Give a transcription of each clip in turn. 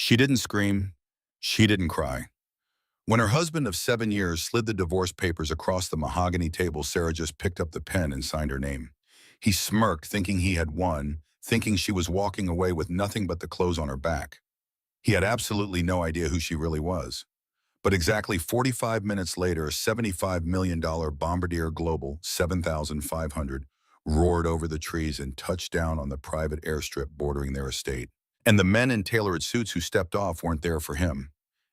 She didn't scream. She didn't cry. When her husband of 7 years slid the divorce papers across the mahogany table, Sarah just picked up the pen and signed her name. He smirked, thinking he had won, thinking she was walking away with nothing but the clothes on her back. He had absolutely no idea who she really was. But exactly 45 minutes later, a $75 million Bombardier Global 7500 roared over the trees and touched down on the private airstrip bordering their estate. And the men in tailored suits who stepped off weren't there for him.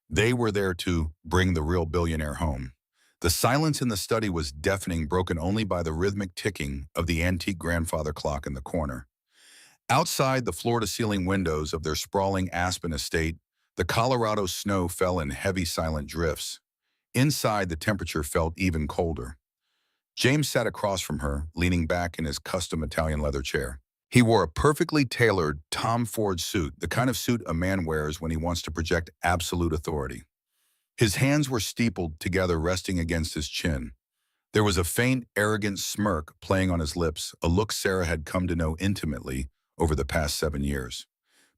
They were there to bring the real billionaire home. The silence in the study was deafening, broken only by the rhythmic ticking of the antique grandfather clock in the corner. Outside the floor-to-ceiling windows of their sprawling Aspen estate, the Colorado snow fell in heavy, silent drifts. Inside, the temperature felt even colder. James sat across from her, leaning back in his custom Italian leather chair. He wore a perfectly tailored Tom Ford suit, the kind of suit a man wears when he wants to project absolute authority. His hands were steepled together, resting against his chin. There was a faint, arrogant smirk playing on his lips, a look Sarah had come to know intimately over the past 7 years.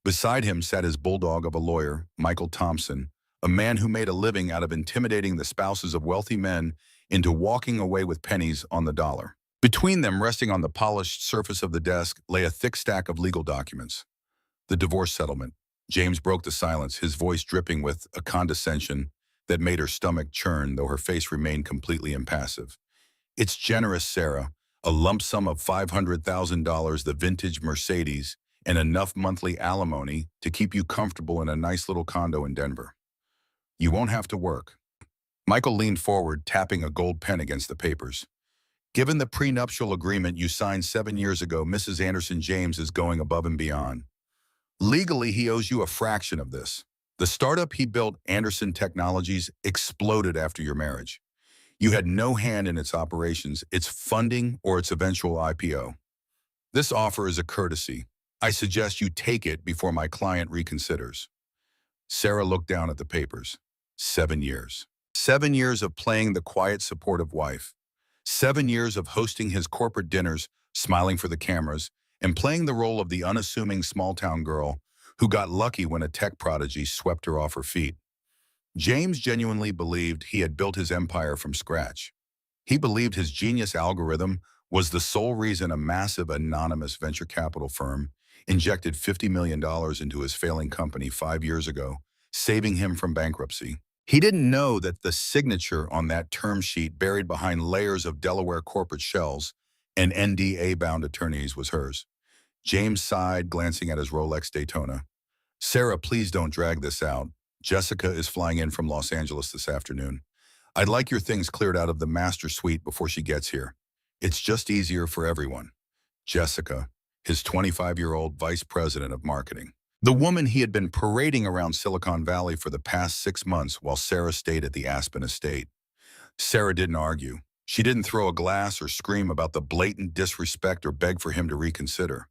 Beside him sat his bulldog of a lawyer, Michael Thompson, a man who made a living out of intimidating the spouses of wealthy men into walking away with pennies on the dollar. Between them, resting on the polished surface of the desk, lay a thick stack of legal documents. The divorce settlement. James broke the silence, his voice dripping with a condescension that made her stomach churn, though her face remained completely impassive. It's generous, Sarah. A lump sum of $500,000, the vintage Mercedes, and enough monthly alimony to keep you comfortable in a nice little condo in Denver. You won't have to work. Michael leaned forward, tapping a gold pen against the papers. Given the prenuptial agreement you signed 7 years ago, Mrs. Anderson James is going above and beyond. Legally, he owes you a fraction of this. The startup he built, Anderson Technologies, exploded after your marriage. You had no hand in its operations, its funding, or its eventual IPO. This offer is a courtesy. I suggest you take it before my client reconsiders. Sarah looked down at the papers. 7 years. 7 years of playing the quiet, supportive wife. 7 years of hosting his corporate dinners, smiling for the cameras, and playing the role of the unassuming small-town girl who got lucky when a tech prodigy swept her off her feet. James genuinely believed he had built his empire from scratch. He believed his genius algorithm was the sole reason a massive anonymous venture capital firm injected $50 million into his failing company 5 years ago, saving him from bankruptcy. He didn't know that the signature on that term sheet, buried behind layers of Delaware corporate shells and NDA-bound attorneys, was hers. James sighed, glancing at his Rolex Daytona. Sarah, please don't drag this out. Jessica is flying in from Los Angeles this afternoon. I'd like your things cleared out of the master suite before she gets here. It's just easier for everyone. Jessica, his 25-year-old vice president of marketing. The woman he had been parading around Silicon Valley for the past 6 months while Sarah stayed at the Aspen estate. Sarah didn't argue. She didn't throw a glass or scream about the blatant disrespect or beg for him to reconsider.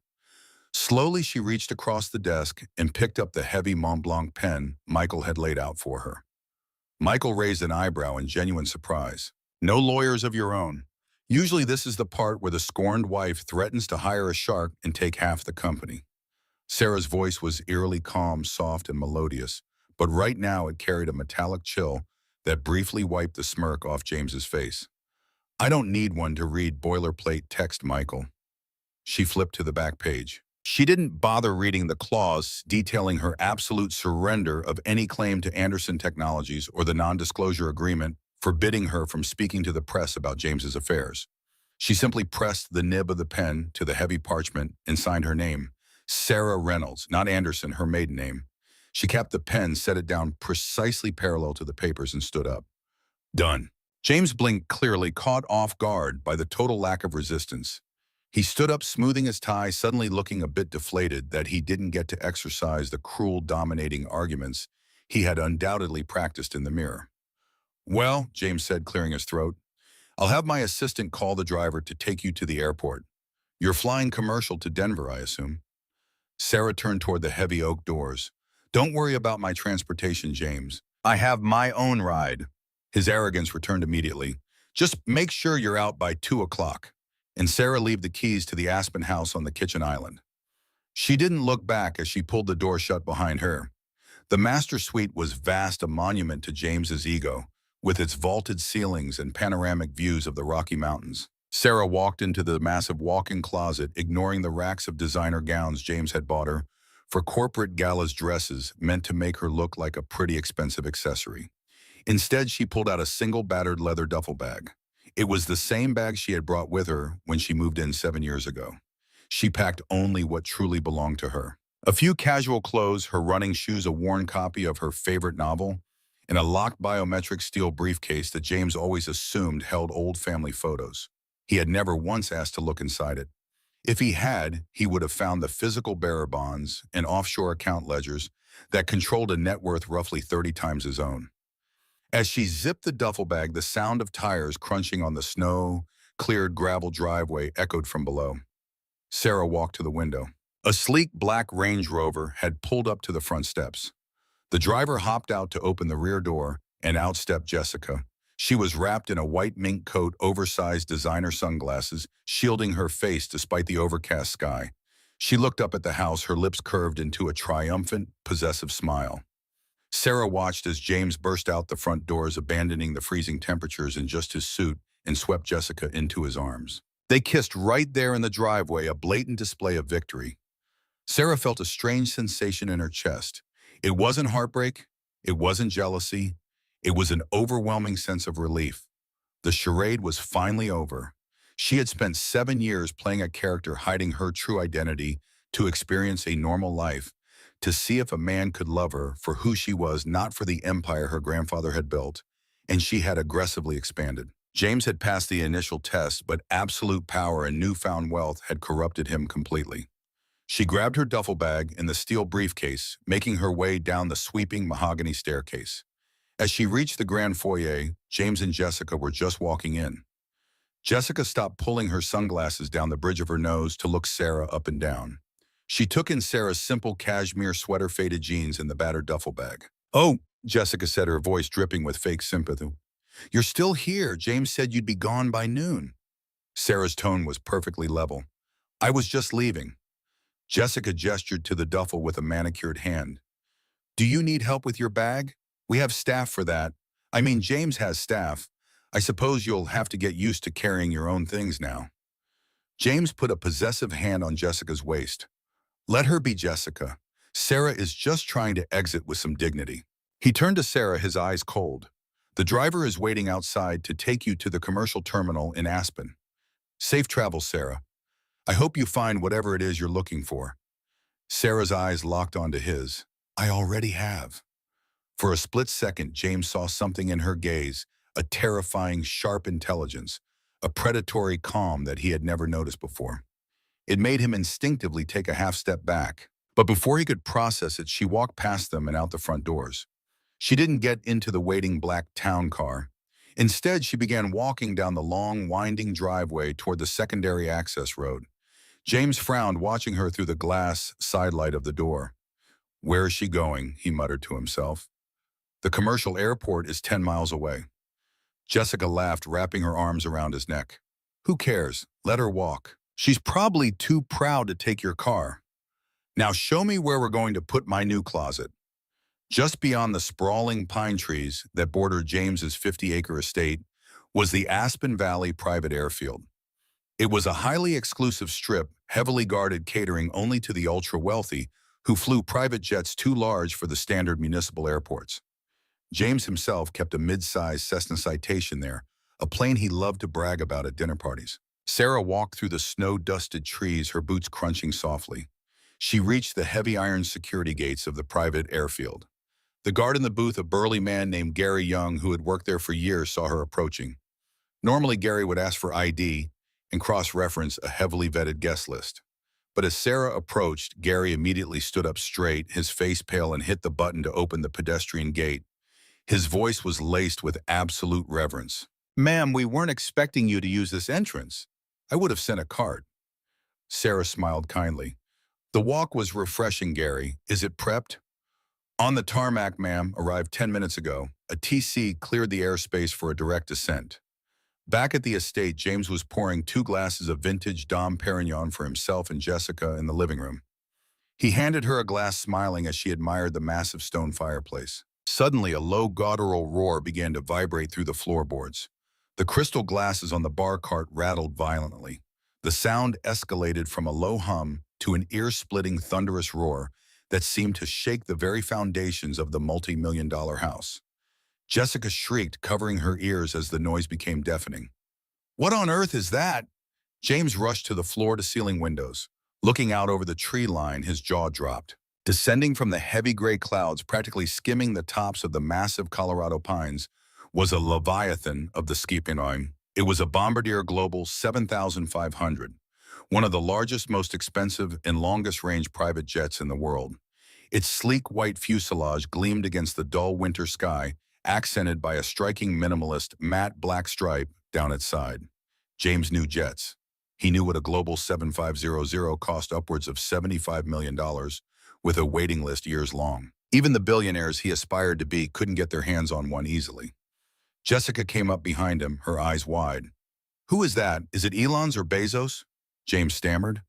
Slowly, she reached across the desk and picked up the heavy Mont Blanc pen Michael had laid out for her. Michael raised an eyebrow in genuine surprise. No lawyers of your own. Usually this is the part where the scorned wife threatens to hire a shark and take half the company. Sarah's voice was eerily calm, soft, and melodious, but right now it carried a metallic chill that briefly wiped the smirk off James's face. I don't need one to read boilerplate text, Michael. She flipped to the back page. She didn't bother reading the clause detailing her absolute surrender of any claim to Anderson Technologies or the non-disclosure agreement forbidding her from speaking to the press about James's affairs. She simply pressed the nib of the pen to the heavy parchment and signed her name. Sarah Reynolds, not Anderson, her maiden name. She capped the pen, set it down precisely parallel to the papers, and stood up. Done. James blinked clearly, caught off guard by the total lack of resistance. He stood up, smoothing his tie, suddenly looking a bit deflated that he didn't get to exercise the cruel, dominating arguments he had undoubtedly practiced in the mirror. Well, James said, clearing his throat, I'll have my assistant call the driver to take you to the airport. You're flying commercial to Denver, I assume. Sarah turned toward the heavy oak doors. Don't worry about my transportation, James. I have my own ride. His arrogance returned immediately. Just make sure you're out by 2 o'clock. And Sarah leave the keys to the Aspen house on the kitchen island. She didn't look back as she pulled the door shut behind her. The master suite was vast, a monument to James's ego, with its vaulted ceilings and panoramic views of the Rocky Mountains. Sarah walked into the massive walk-in closet, ignoring the racks of designer gowns James had bought her for corporate galas dresses meant to make her look like a pretty expensive accessory. Instead, she pulled out a single battered leather duffel bag. It was the same bag she had brought with her when she moved in 7 years ago. She packed only what truly belonged to her. A few casual clothes, her running shoes, a worn copy of her favorite novel, and a locked biometric steel briefcase that James always assumed held old family photos. He had never once asked to look inside it. If he had, he would have found the physical bearer bonds and offshore account ledgers that controlled a net worth roughly 30 times his own. As she zipped the duffel bag, the sound of tires crunching on the snow-cleared gravel driveway echoed from below. Sarah walked to the window. A sleek black Range Rover had pulled up to the front steps. The driver hopped out to open the rear door, and out stepped Jessica. She was wrapped in a white mink coat, oversized designer sunglasses, shielding her face despite the overcast sky. She looked up at the house, her lips curved into a triumphant, possessive smile. Sarah watched as James burst out the front doors, abandoning the freezing temperatures in just his suit, and swept Jessica into his arms. They kissed right there in the driveway, a blatant display of victory. Sarah felt a strange sensation in her chest. It wasn't heartbreak, it wasn't jealousy, it was an overwhelming sense of relief. The charade was finally over. She had spent 7 years playing a character, hiding her true identity, to experience a normal life, to see if a man could love her for who she was, not for the empire her grandfather had built, and she had aggressively expanded. James had passed the initial test, but absolute power and newfound wealth had corrupted him completely. She grabbed her duffel bag and the steel briefcase, making her way down the sweeping mahogany staircase. As she reached the grand foyer, James and Jessica were just walking in. Jessica stopped pulling her sunglasses down the bridge of her nose to look Sarah up and down. She took in Sarah's simple cashmere sweater, faded jeans, and the battered duffel bag. "Oh," Jessica said, her voice dripping with fake sympathy. "You're still here. James said you'd be gone by noon." Sarah's tone was perfectly level. "I was just leaving." Jessica gestured to the duffel with a manicured hand. "Do you need help with your bag? We have staff for that. I mean, James has staff. I suppose you'll have to get used to carrying your own things now." James put a possessive hand on Jessica's waist. "Let her be, Jessica. Sarah is just trying to exit with some dignity." He turned to Sarah, his eyes cold. "The driver is waiting outside to take you to the commercial terminal in Aspen. Safe travels, Sarah. I hope you find whatever it is you're looking for." Sarah's eyes locked onto his. "I already have." For a split second, James saw something in her gaze, a terrifying, sharp intelligence, a predatory calm that he had never noticed before. It made him instinctively take a half step back. But before he could process it, she walked past them and out the front doors. She didn't get into the waiting black town car. Instead, she began walking down the long, winding driveway toward the secondary access road. James frowned, watching her through the glass sidelight of the door. "Where is she going?" he muttered to himself. "The commercial airport is 10 miles away." Jessica laughed, wrapping her arms around his neck. "Who cares? Let her walk. She's probably too proud to take your car. Now show me where we're going to put my new closet." Just beyond the sprawling pine trees that bordered James's 50-acre estate was the Aspen Valley private airfield. It was a highly exclusive strip, heavily guarded, catering only to the ultra-wealthy who flew private jets too large for the standard municipal airports. James himself kept a mid-sized Cessna Citation there, a plane he loved to brag about at dinner parties. Sarah walked through the snow-dusted trees, her boots crunching softly. She reached the heavy iron security gates of the private airfield. The guard in the booth, a burly man named Gary Young, who had worked there for years, saw her approaching. Normally, Gary would ask for ID and cross-reference a heavily vetted guest list. But as Sarah approached, Gary immediately stood up straight, his face pale, and hit the button to open the pedestrian gate. His voice was laced with absolute reverence. "Ma'am, we weren't expecting you to use this entrance. I would have sent a cart." Sarah smiled kindly. "The walk was refreshing, Gary. Is it prepped?" "On the tarmac, ma'am. Arrived 10 minutes ago. A TC cleared the airspace for a direct descent." Back at the estate, James was pouring 2 glasses of vintage Dom Perignon for himself and Jessica in the living room. He handed her a glass, smiling as she admired the massive stone fireplace. Suddenly, a low guttural roar began to vibrate through the floorboards. The crystal glasses on the bar cart rattled violently. The sound escalated from a low hum to an ear-splitting thunderous roar that seemed to shake the very foundations of the multi-million-dollar house. Jessica shrieked, covering her ears as the noise became deafening. "What on earth is that?" James rushed to the floor-to-ceiling windows. Looking out over the tree line, his jaw dropped. Descending from the heavy gray clouds, practically skimming the tops of the massive Colorado pines, was a leviathan of the Skipinine. It was a Bombardier Global 7500, one of the largest, most expensive, and longest-range private jets in the world. Its sleek white fuselage gleamed against the dull winter sky, accented by a striking minimalist matte black stripe down its side. James knew jets. He knew what a Global 7500 cost, upwards of $75 million, with a waiting list years long. Even the billionaires he aspired to be couldn't get their hands on one easily. Jessica came up behind him, her eyes wide. "Who is that? Is it Elon's or Bezos?" James stammered.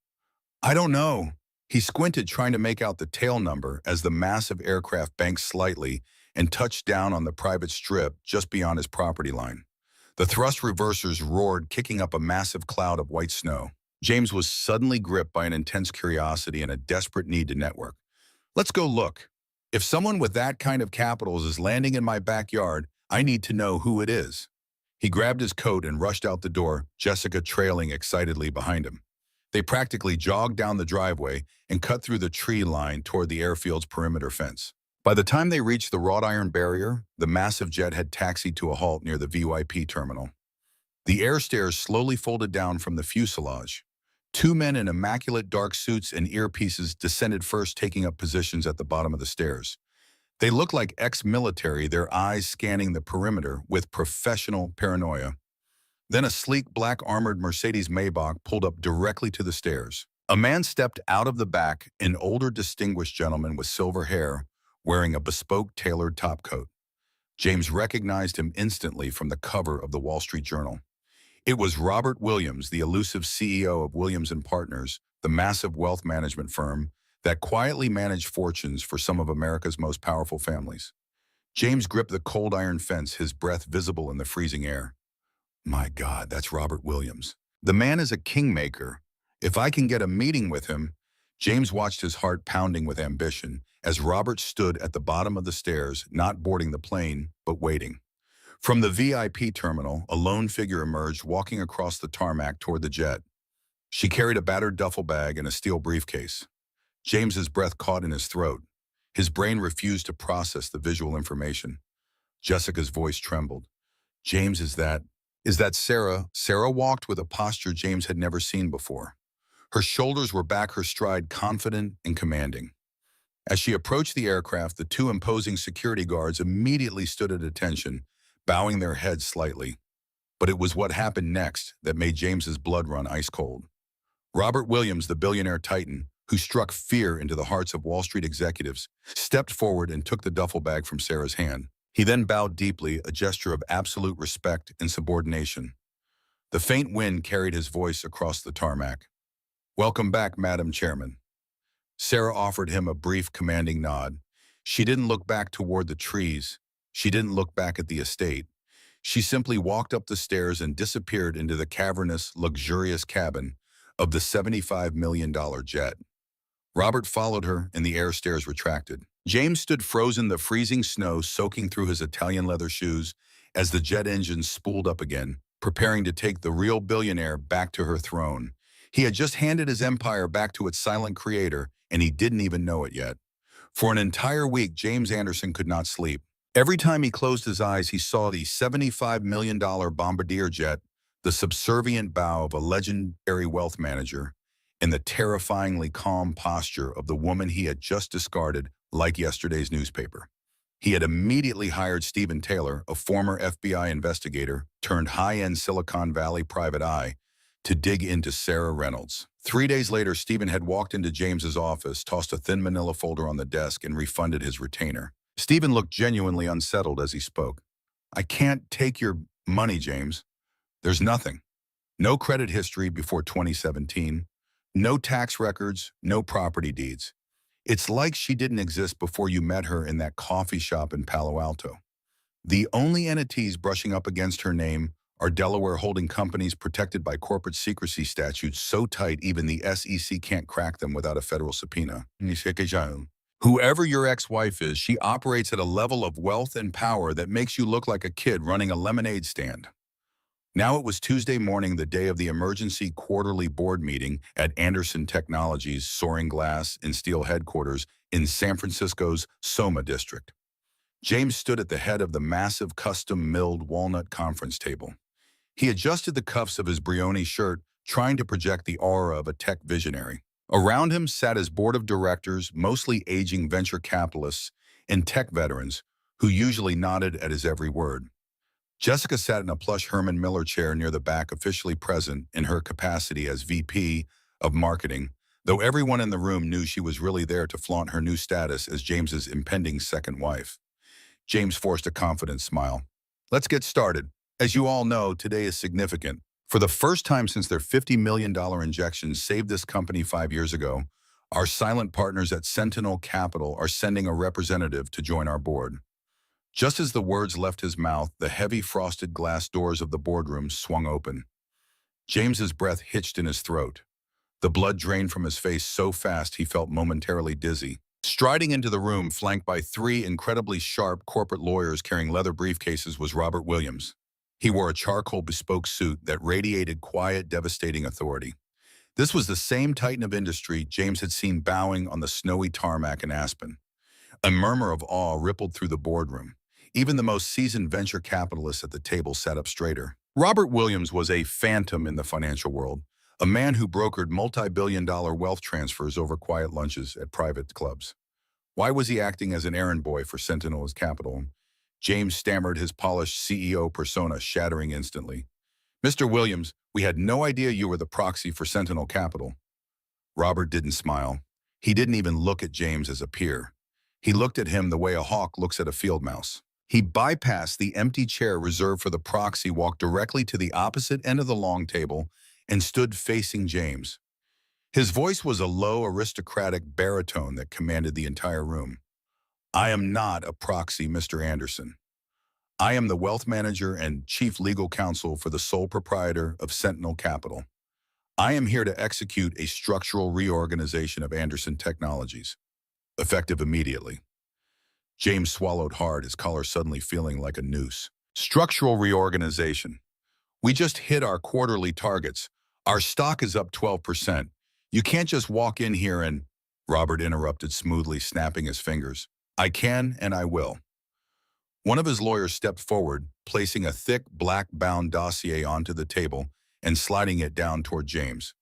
"I don't know." He squinted, trying to make out the tail number as the massive aircraft banked slightly and touched down on the private strip just beyond his property line. The thrust reversers roared, kicking up a massive cloud of white snow. James was suddenly gripped by an intense curiosity and a desperate need to network. "Let's go look. If someone with that kind of capital is landing in my backyard, I need to know who it is." He grabbed his coat and rushed out the door, Jessica trailing excitedly behind him. They practically jogged down the driveway and cut through the tree line toward the airfield's perimeter fence. By the time they reached the wrought iron barrier, the massive jet had taxied to a halt near the VIP terminal. The air stairs slowly folded down from the fuselage. Two men in immaculate dark suits and earpieces descended first, taking up positions at the bottom of the stairs. They looked like ex-military, their eyes scanning the perimeter with professional paranoia. Then a sleek black armored Mercedes Maybach pulled up directly to the stairs. A man stepped out of the back, an older distinguished gentleman with silver hair, wearing a bespoke tailored topcoat. James recognized him instantly from the cover of the Wall Street Journal. It was Robert Williams, the elusive CEO of Williams & Partners, the massive wealth management firm that quietly managed fortunes for some of America's most powerful families. James gripped the cold iron fence, his breath visible in the freezing air. "My God, that's Robert Williams. The man is a kingmaker. If I can get a meeting with him." James watched his heart pounding with ambition as Robert stood at the bottom of the stairs, not boarding the plane, but waiting. From the VIP terminal, a lone figure emerged, walking across the tarmac toward the jet. She carried a battered duffel bag and a steel briefcase. James's breath caught in his throat. His brain refused to process the visual information. Jessica's voice trembled. "James, is that Sarah?" Sarah walked with a posture James had never seen before. Her shoulders were back, her stride confident and commanding. As she approached the aircraft, the two imposing security guards immediately stood at attention, bowing their heads slightly. But it was what happened next that made James's blood run ice cold. Robert Williams, the billionaire titan, who struck fear into the hearts of Wall Street executives, stepped forward and took the duffel bag from Sarah's hand. He then bowed deeply, a gesture of absolute respect and subordination. The faint wind carried his voice across the tarmac. "Welcome back, Madam Chairman." Sarah offered him a brief, commanding nod. She didn't look back toward the trees. She didn't look back at the estate. She simply walked up the stairs and disappeared into the cavernous, luxurious cabin of the $75 million jet. Robert followed her, and the air stairs retracted. James stood frozen, the freezing snow soaking through his Italian leather shoes as the jet engine spooled up again, preparing to take the real billionaire back to her throne. He had just handed his empire back to its silent creator, and he didn't even know it yet. For an entire week, James Anderson could not sleep. Every time he closed his eyes, he saw the $75 million Bombardier jet, the subservient bow of a legendary wealth manager, and the terrifyingly calm posture of the woman he had just discarded like yesterday's newspaper. He had immediately hired Stephen Taylor, a former FBI investigator turned high-end Silicon Valley private eye, to dig into Sarah Reynolds. 3 days later, Stephen had walked into James's office, tossed a thin manila folder on the desk, and refunded his retainer. Stephen looked genuinely unsettled as he spoke. "I can't take your money, James. There's nothing. No credit history before 2017. No tax records, no property deeds. It's like she didn't exist before you met her in that coffee shop in Palo Alto. The only entities brushing up against her name are Delaware holding companies protected by corporate secrecy statutes so tight even the SEC can't crack them without a federal subpoena. Whoever your ex-wife is, she operates at a level of wealth and power that makes you look like a kid running a lemonade stand. Now it was Tuesday morning, the day of the emergency quarterly board meeting at Anderson Technologies' Soaring Glass and Steel headquarters in San Francisco's Soma district. James stood at the head of the massive custom-milled walnut conference table. He adjusted the cuffs of his Brioni shirt, trying to project the aura of a tech visionary. Around him sat his board of directors, mostly aging venture capitalists and tech veterans, who usually nodded at his every word. Jessica sat in a plush Herman Miller chair near the back, officially present in her capacity as VP of Marketing, though everyone in the room knew she was really there to flaunt her new status as James's impending second wife. James forced a confident smile. Let's get started. As you all know, today is significant. For the first time since their $50 million injection saved this company 5 years ago, our silent partners at Sentinel Capital are sending a representative to join our board. Just as the words left his mouth, the heavy frosted glass doors of the boardroom swung open. James's breath hitched in his throat. The blood drained from his face so fast he felt momentarily dizzy. Striding into the room, flanked by 3 incredibly sharp corporate lawyers carrying leather briefcases, was Robert Williams. He wore a charcoal bespoke suit that radiated quiet, devastating authority. This was the same titan of industry James had seen bowing on the snowy tarmac in Aspen. A murmur of awe rippled through the boardroom. Even the most seasoned venture capitalists at the table sat up straighter. Robert Williams was a phantom in the financial world, a man who brokered multi-billion-dollar wealth transfers over quiet lunches at private clubs. Why was he acting as an errand boy for Sentinel's Capital? James stammered, his polished CEO persona shattering instantly. Mr. Williams, we had no idea you were the proxy for Sentinel Capital. Robert didn't smile. He didn't even look at James as a peer. He looked at him the way a hawk looks at a field mouse. He bypassed the empty chair reserved for the proxy, walked directly to the opposite end of the long table, and stood facing James. His voice was a low, aristocratic baritone that commanded the entire room. I am not a proxy, Mr. Anderson. I am the wealth manager and chief legal counsel for the sole proprietor of Sentinel Capital. I am here to execute a structural reorganization of Anderson Technologies, effective immediately. James swallowed hard, his collar suddenly feeling like a noose. Structural reorganization. We just hit our quarterly targets. Our stock is up 12%. You can't just walk in here and... Robert interrupted smoothly, snapping his fingers. I can and I will. One of his lawyers stepped forward, placing a thick, black-bound dossier onto the table and sliding it down toward James.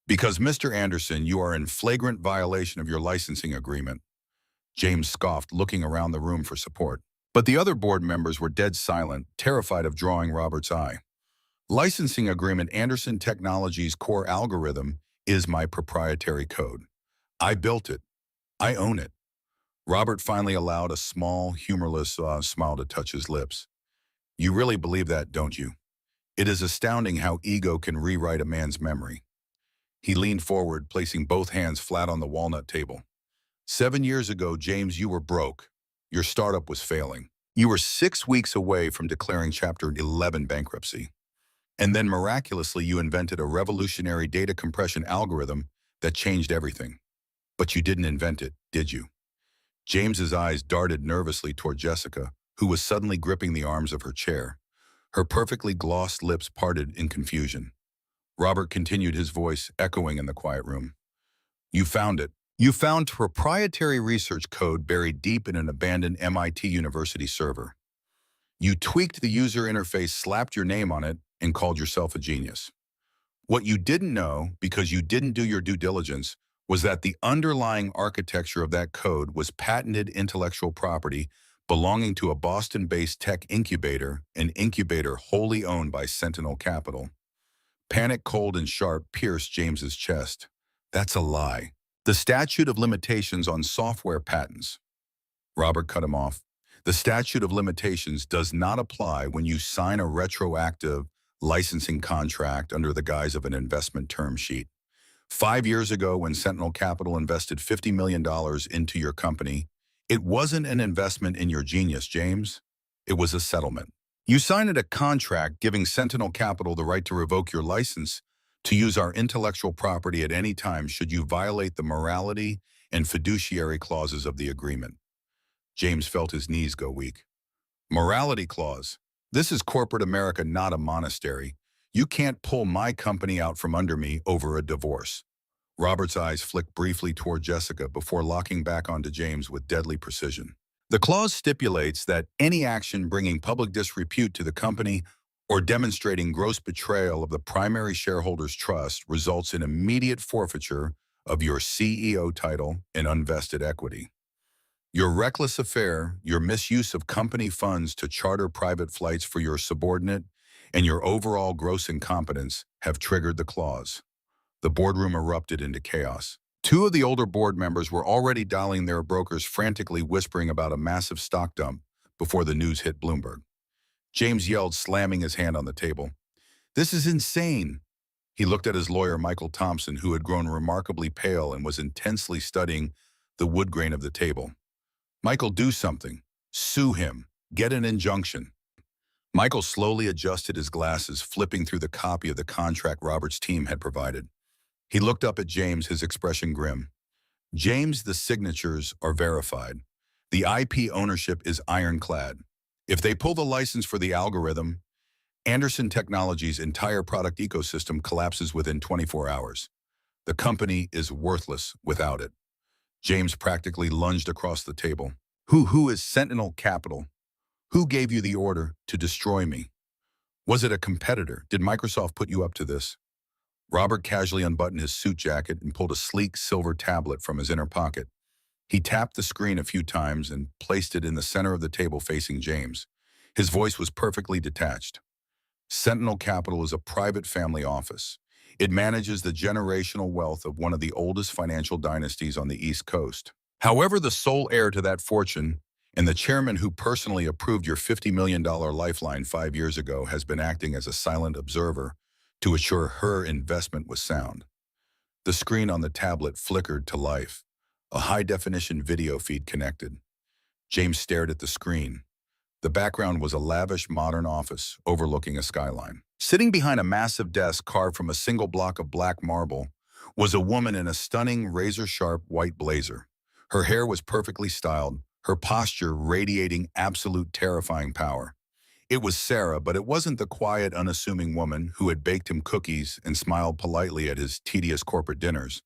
Because, Mr. Anderson, you are in flagrant violation of your licensing agreement. James scoffed, looking around the room for support. But the other board members were dead silent, terrified of drawing Robert's eye. Licensing agreement: Anderson Technologies' core algorithm is my proprietary code. I built it. I own it. Robert finally allowed a small, humorless smile to touch his lips. You really believe that, don't you? It is astounding how ego can rewrite a man's memory. He leaned forward, placing both hands flat on the walnut table. 7 years ago, James, you were broke. Your startup was failing. You were 6 weeks away from declaring Chapter 11 bankruptcy. And then miraculously, you invented a revolutionary data compression algorithm that changed everything. But you didn't invent it, did you? James's eyes darted nervously toward Jessica, who was suddenly gripping the arms of her chair. Her perfectly glossed lips parted in confusion. Robert continued, his voice echoing in the quiet room. You found it. You found proprietary research code buried deep in an abandoned MIT University server. You tweaked the user interface, slapped your name on it, and called yourself a genius. What you didn't know, because you didn't do your due diligence, was that the underlying architecture of that code was patented intellectual property belonging to a Boston-based tech incubator, an incubator wholly owned by Sentinel Capital. Panic, cold and sharp, pierced James's chest. That's a lie. The statute of limitations on software patents. Robert cut him off. The statute of limitations does not apply when you sign a retroactive licensing contract under the guise of an investment term sheet. 5 years ago, when Sentinel Capital invested $50 million into your company, it wasn't an investment in your genius, James. It was a settlement. You signed a contract giving Sentinel Capital the right to revoke your license to use our intellectual property at any time should you violate the morality and fiduciary clauses of the agreement. James felt his knees go weak. Morality clause. This is corporate America, not a monastery. You can't pull my company out from under me over a divorce. Robert's eyes flicked briefly toward Jessica before locking back onto James with deadly precision. The clause stipulates that any action bringing public disrepute to the company or demonstrating gross betrayal of the primary shareholders' trust results in immediate forfeiture of your CEO title and unvested equity. Your reckless affair, your misuse of company funds to charter private flights for your subordinate, and your overall gross incompetence have triggered the clause. The boardroom erupted into chaos. Two of the older board members were already dialing their brokers, frantically whispering about a massive stock dump before the news hit Bloomberg. James yelled, slamming his hand on the table. "This is insane." He looked at his lawyer, Michael Thompson, who had grown remarkably pale and was intensely studying the wood grain of the table. "Michael, do something. Sue him. Get an injunction." Michael slowly adjusted his glasses, flipping through the copy of the contract Robert's team had provided. He looked up at James, his expression grim. "James, the signatures are verified. The IP ownership is ironclad. If they pull the license for the algorithm, Anderson Technologies' entire product ecosystem collapses within 24 hours. The company is worthless without it." James practically lunged across the table. Who is Sentinel Capital? Who gave you the order to destroy me? Was it a competitor? Did Microsoft put you up to this?" Robert casually unbuttoned his suit jacket and pulled a sleek silver tablet from his inner pocket. He tapped the screen a few times and placed it in the center of the table facing James. His voice was perfectly detached. "Sentinel Capital is a private family office. It manages the generational wealth of one of the oldest financial dynasties on the East Coast. However, the sole heir to that fortune and the chairman who personally approved your $50 million lifeline 5 years ago has been acting as a silent observer to assure her investment was sound." The screen on the tablet flickered to life. A high-definition video feed connected. James stared at the screen. The background was a lavish modern office overlooking a skyline. Sitting behind a massive desk carved from a single block of black marble was a woman in a stunning razor-sharp white blazer. Her hair was perfectly styled, her posture radiating absolute terrifying power. It was Sarah, but it wasn't the quiet, unassuming woman who had baked him cookies and smiled politely at his tedious corporate dinners.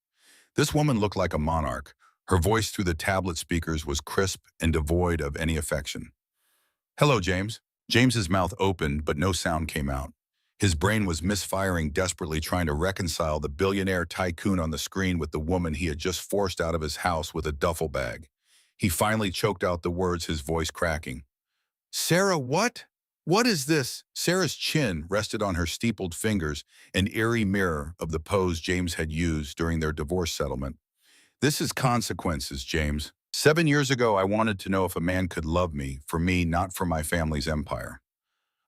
This woman looked like a monarch. Her voice through the tablet speakers was crisp and devoid of any affection. "Hello, James." James's mouth opened, but no sound came out. His brain was misfiring desperately, trying to reconcile the billionaire tycoon on the screen with the woman he had just forced out of his house with a duffel bag. He finally choked out the words, his voice cracking. "Sarah, what? What is this?" Sarah's chin rested on her steepled fingers, an eerie mirror of the pose James had used during their divorce settlement. "This is consequences, James. 7 years ago, I wanted to know if a man could love me, for me, not for my family's empire.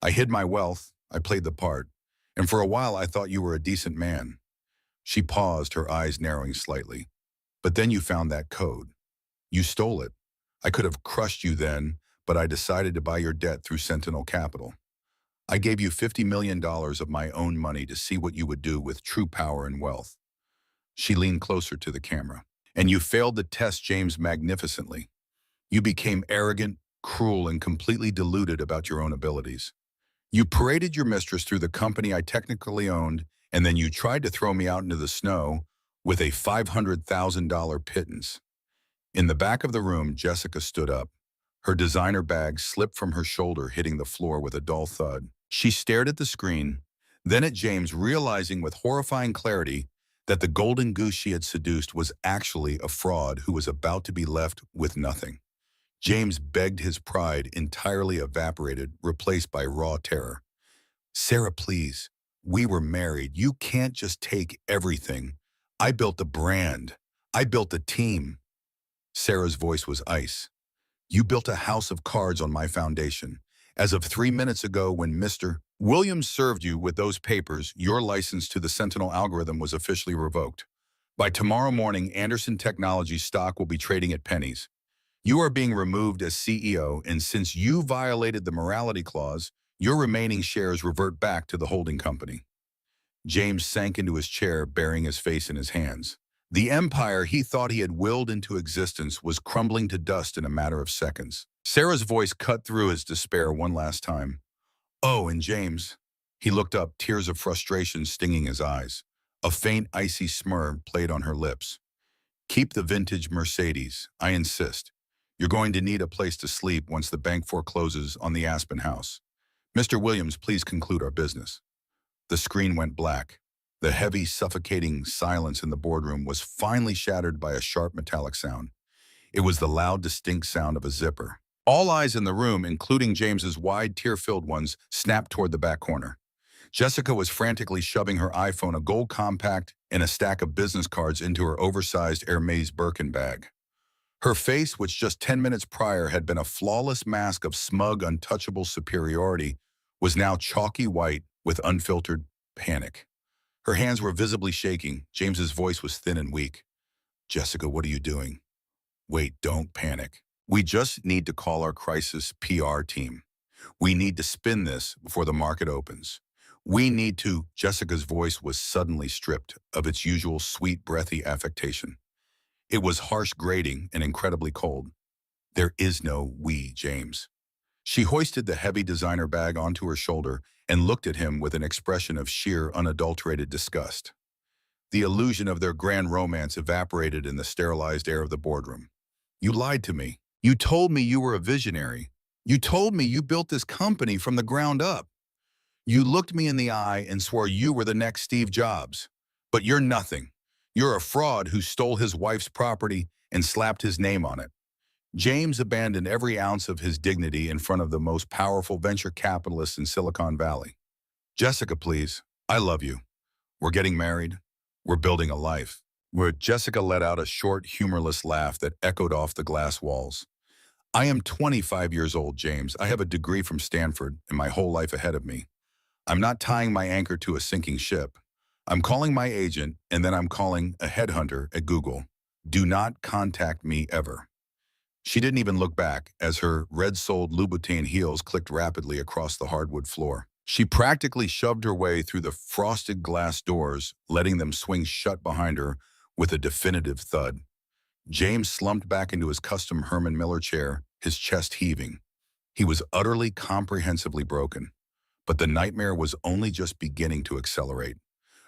I hid my wealth, I played the part, and for a while I thought you were a decent man." She paused, her eyes narrowing slightly. "But then you found that code. You stole it. I could have crushed you then, but I decided to buy your debt through Sentinel Capital. I gave you $50 million of my own money to see what you would do with true power and wealth." She leaned closer to the camera. "And you failed the test, James, magnificently. You became arrogant, cruel, and completely deluded about your own abilities. You paraded your mistress through the company I technically owned, and then you tried to throw me out into the snow with a $500,000 pittance." In the back of the room, Jessica stood up. Her designer bag slipped from her shoulder, hitting the floor with a dull thud. She stared at the screen, then at James, realizing with horrifying clarity that the golden goose she had seduced was actually a fraud who was about to be left with nothing. James begged, his pride entirely evaporated, replaced by raw terror. "Sarah, please. We were married. You can't just take everything. I built a brand. I built a team." Sarah's voice was ice. "You built a house of cards on my foundation. As of 3 minutes ago, when Mr. Williams served you with those papers, your license to the Sentinel algorithm was officially revoked. By tomorrow morning, Anderson Technology stock will be trading at pennies. You are being removed as CEO, and since you violated the morality clause, your remaining shares revert back to the holding company. James sank into his chair, burying his face in his hands. The empire he thought he had willed into existence was crumbling to dust in a matter of seconds. Sarah's voice cut through his despair one last time. Oh, and James. He looked up, tears of frustration stinging his eyes. A faint, icy smir played on her lips. Keep the vintage Mercedes, I insist. You're going to need a place to sleep once the bank forecloses on the Aspen house. Mr. Williams, please conclude our business. The screen went black. The heavy, suffocating silence in the boardroom was finally shattered by a sharp metallic sound. It was the loud, distinct sound of a zipper. All eyes in the room, including James's wide, tear-filled ones, snapped toward the back corner. Jessica was frantically shoving her iPhone, a gold compact, and a stack of business cards into her oversized Hermes Birkin bag. Her face, which just 10 minutes prior had been a flawless mask of smug, untouchable superiority, was now chalky white with unfiltered panic. Her hands were visibly shaking. James's voice was thin and weak. Jessica, what are you doing? Wait, don't panic. We just need to call our crisis PR team. We need to spin this before the market opens. We need to. Jessica's voice was suddenly stripped of its usual sweet, breathy affectation. It was harsh, grating, and incredibly cold. There is no we, James. She hoisted the heavy designer bag onto her shoulder and looked at him with an expression of sheer, unadulterated disgust. The illusion of their grand romance evaporated in the sterilized air of the boardroom. You lied to me. You told me you were a visionary. You told me you built this company from the ground up. You looked me in the eye and swore you were the next Steve Jobs. But you're nothing. You're a fraud who stole his wife's property and slapped his name on it. James abandoned every ounce of his dignity in front of the most powerful venture capitalists in Silicon Valley. Jessica, please. I love you. We're getting married. We're building a life. Where Jessica let out a short, humorless laugh that echoed off the glass walls. I am 25 years old, James. I have a degree from Stanford and my whole life ahead of me. I'm not tying my anchor to a sinking ship. I'm calling my agent, and then I'm calling a headhunter at Google. Do not contact me ever. She didn't even look back as her red-soled Louboutin heels clicked rapidly across the hardwood floor. She practically shoved her way through the frosted glass doors, letting them swing shut behind her with a definitive thud. James slumped back into his custom Herman Miller chair, his chest heaving. He was utterly, comprehensively broken. But the nightmare was only just beginning to accelerate.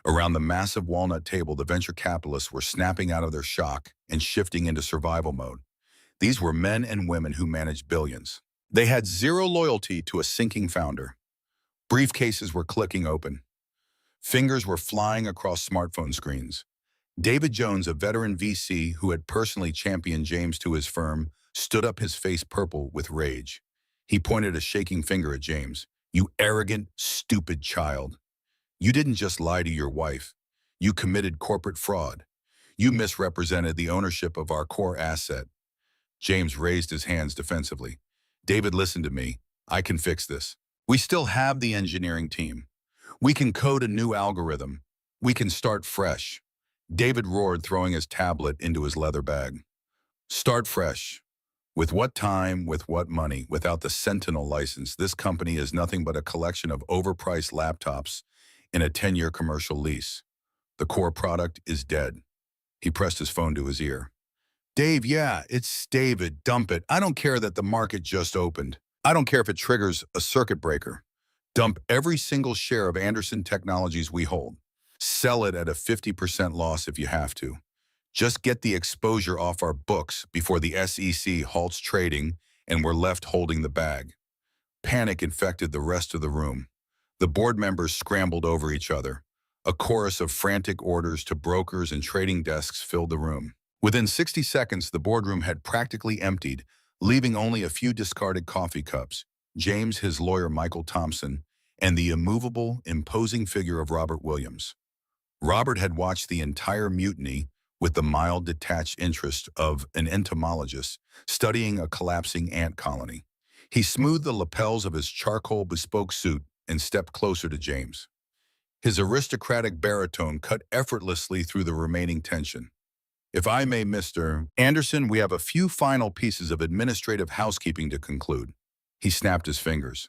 Around the massive walnut table, the venture capitalists were snapping out of their shock and shifting into survival mode. These were men and women who managed billions. They had zero loyalty to a sinking founder. Briefcases were clicking open. Fingers were flying across smartphone screens. David Jones, a veteran VC who had personally championed James to his firm, stood up, his face purple with rage. He pointed a shaking finger at James. You arrogant, stupid child. You didn't just lie to your wife. You committed corporate fraud. You misrepresented the ownership of our core asset. James raised his hands defensively. David, listen to me. I can fix this. We still have the engineering team. We can code a new algorithm. We can start fresh. David roared, throwing his tablet into his leather bag. Start fresh. With what time, with what money, without the Sentinel license, this company is nothing but a collection of overpriced laptops in a 10-year commercial lease. The core product is dead. He pressed his phone to his ear. Dave, yeah, it's David. Dump it. I don't care that the market just opened. I don't care if it triggers a circuit breaker. Dump every single share of Anderson Technologies we hold. Sell it at a 50% loss if you have to. Just get the exposure off our books before the SEC halts trading and we're left holding the bag. Panic infected the rest of the room. The board members scrambled over each other. A chorus of frantic orders to brokers and trading desks filled the room. Within 60 seconds, the boardroom had practically emptied, leaving only a few discarded coffee cups, James, his lawyer Michael Thompson, and the immovable, imposing figure of Robert Williams. Robert had watched the entire mutiny with the mild, detached interest of an entomologist studying a collapsing ant colony. He smoothed the lapels of his charcoal bespoke suit and stepped closer to James. His aristocratic baritone cut effortlessly through the remaining tension. If I may, Mr. Anderson, we have a few final pieces of administrative housekeeping to conclude. He snapped his fingers.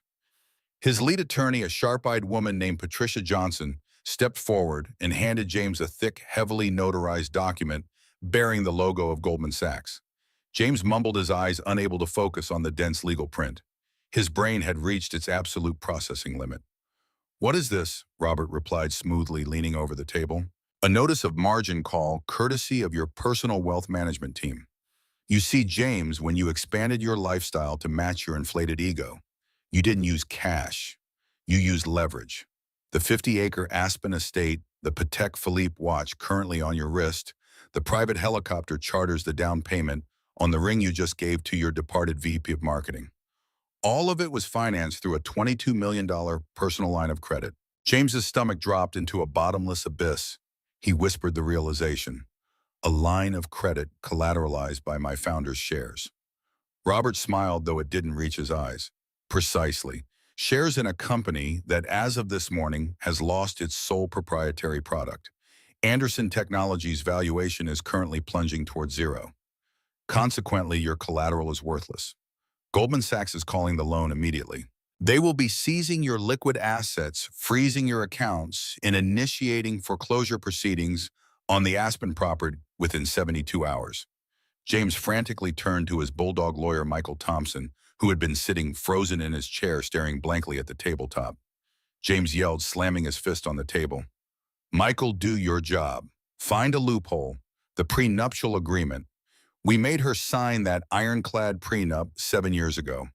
His lead attorney, a sharp-eyed woman named Patricia Johnson, stepped forward and handed James a thick, heavily notarized document bearing the logo of Goldman Sachs. James mumbled, his eyes unable to focus on the dense legal print. His brain had reached its absolute processing limit. "What is this?" Robert replied smoothly, leaning over the table. "A notice of margin call, courtesy of your personal wealth management team. You see, James, when you expanded your lifestyle to match your inflated ego, you didn't use cash. You used leverage. The 50-acre Aspen estate, the Patek Philippe watch currently on your wrist, the private helicopter charters the down payment on the ring you just gave to your departed VP of marketing. All of it was financed through a $22 million personal line of credit." James's stomach dropped into a bottomless abyss. He whispered the realization. "A line of credit collateralized by my founder's shares." Robert smiled, though it didn't reach his eyes. "Precisely. Shares in a company that, as of this morning, has lost its sole proprietary product. Anderson Technologies' valuation is currently plunging towards zero. Consequently, your collateral is worthless. Goldman Sachs is calling the loan immediately. They will be seizing your liquid assets, freezing your accounts, and initiating foreclosure proceedings on the Aspen property within 72 hours. James frantically turned to his bulldog lawyer, Michael Thompson, who had been sitting frozen in his chair staring blankly at the tabletop. James yelled, slamming his fist on the table. "Michael, do your job. Find a loophole. The prenuptial agreement. We made her sign that ironclad prenup 7 years ago.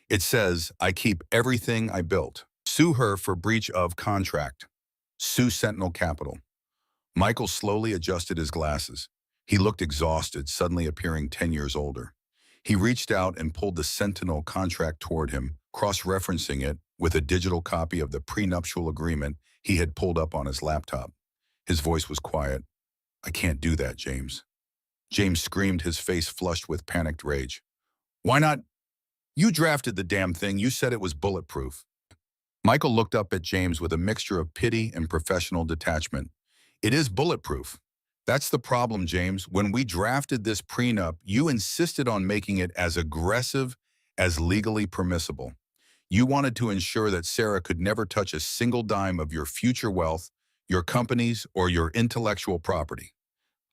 It says, I keep everything I built. Sue her for breach of contract. Sue Sentinel Capital." Michael slowly adjusted his glasses. He looked exhausted, suddenly appearing 10 years older. He reached out and pulled the Sentinel contract toward him, cross-referencing it with a digital copy of the prenuptial agreement he had pulled up on his laptop. His voice was quiet. "I can't do that, James." James screamed, his face flushed with panicked rage. "Why not? You drafted the damn thing. You said it was bulletproof." Michael looked up at James with a mixture of pity and professional detachment. "It is bulletproof. That's the problem, James. When we drafted this prenup, you insisted on making it as aggressive as legally permissible. You wanted to ensure that Sarah could never touch a single dime of your future wealth, your companies, or your intellectual property."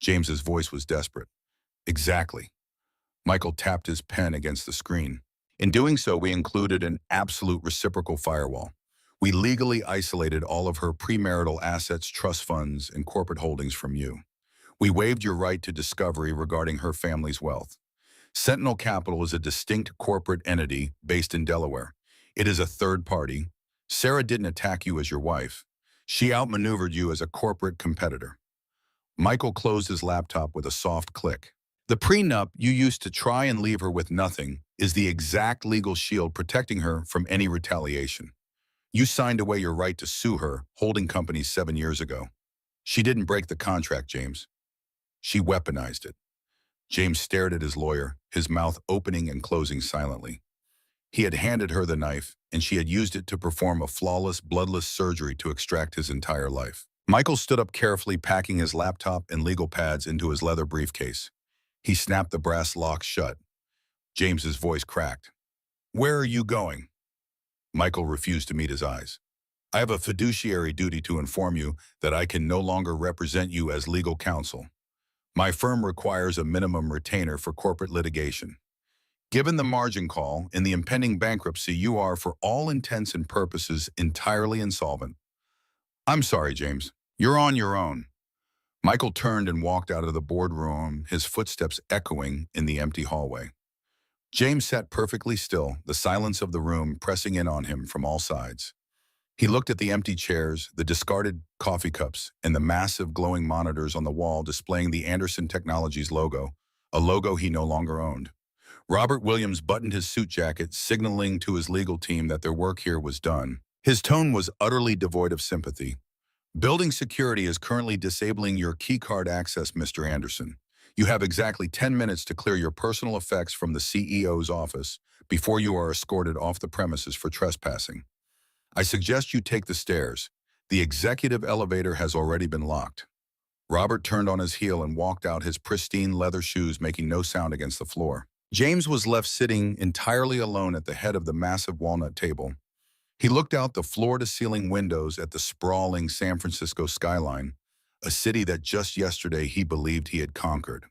James's voice was desperate. "Exactly." Michael tapped his pen against the screen. "In doing so, we included an absolute reciprocal firewall. We legally isolated all of her premarital assets, trust funds, and corporate holdings from you. We waived your right to discovery regarding her family's wealth. Sentinel Capital is a distinct corporate entity based in Delaware. It is a third party. Sarah didn't attack you as your wife. She outmaneuvered you as a corporate competitor." Michael closed his laptop with a soft click. "The prenup you used to try and leave her with nothing is the exact legal shield protecting her from any retaliation. You signed away your right to sue her holding company 7 years ago. She didn't break the contract, James. She weaponized it." James stared at his lawyer, his mouth opening and closing silently. He had handed her the knife, and she had used it to perform a flawless, bloodless surgery to extract his entire life. Michael stood up carefully, packing his laptop and legal pads into his leather briefcase. He snapped the brass lock shut. James's voice cracked. "Where are you going?" Michael refused to meet his eyes. "I have a fiduciary duty to inform you that I can no longer represent you as legal counsel. My firm requires a minimum retainer for corporate litigation. Given the margin call and the impending bankruptcy, you are, for all intents and purposes, entirely insolvent." "I'm sorry, James. You're on your own." Michael turned and walked out of the boardroom, his footsteps echoing in the empty hallway. James sat perfectly still, the silence of the room pressing in on him from all sides. He looked at the empty chairs, the discarded coffee cups, and the massive glowing monitors on the wall displaying the Anderson Technologies logo, a logo he no longer owned. Robert Williams buttoned his suit jacket, signaling to his legal team that their work here was done. His tone was utterly devoid of sympathy. "Building security is currently disabling your keycard access, Mr. Anderson. You have exactly 10 minutes to clear your personal effects from the CEO's office before you are escorted off the premises for trespassing. I suggest you take the stairs. The executive elevator has already been locked. Robert turned on his heel and walked out, his pristine leather shoes making no sound against the floor. James was left sitting entirely alone at the head of the massive walnut table. He looked out the floor-to-ceiling windows at the sprawling San Francisco skyline, a city that just yesterday he believed he had conquered.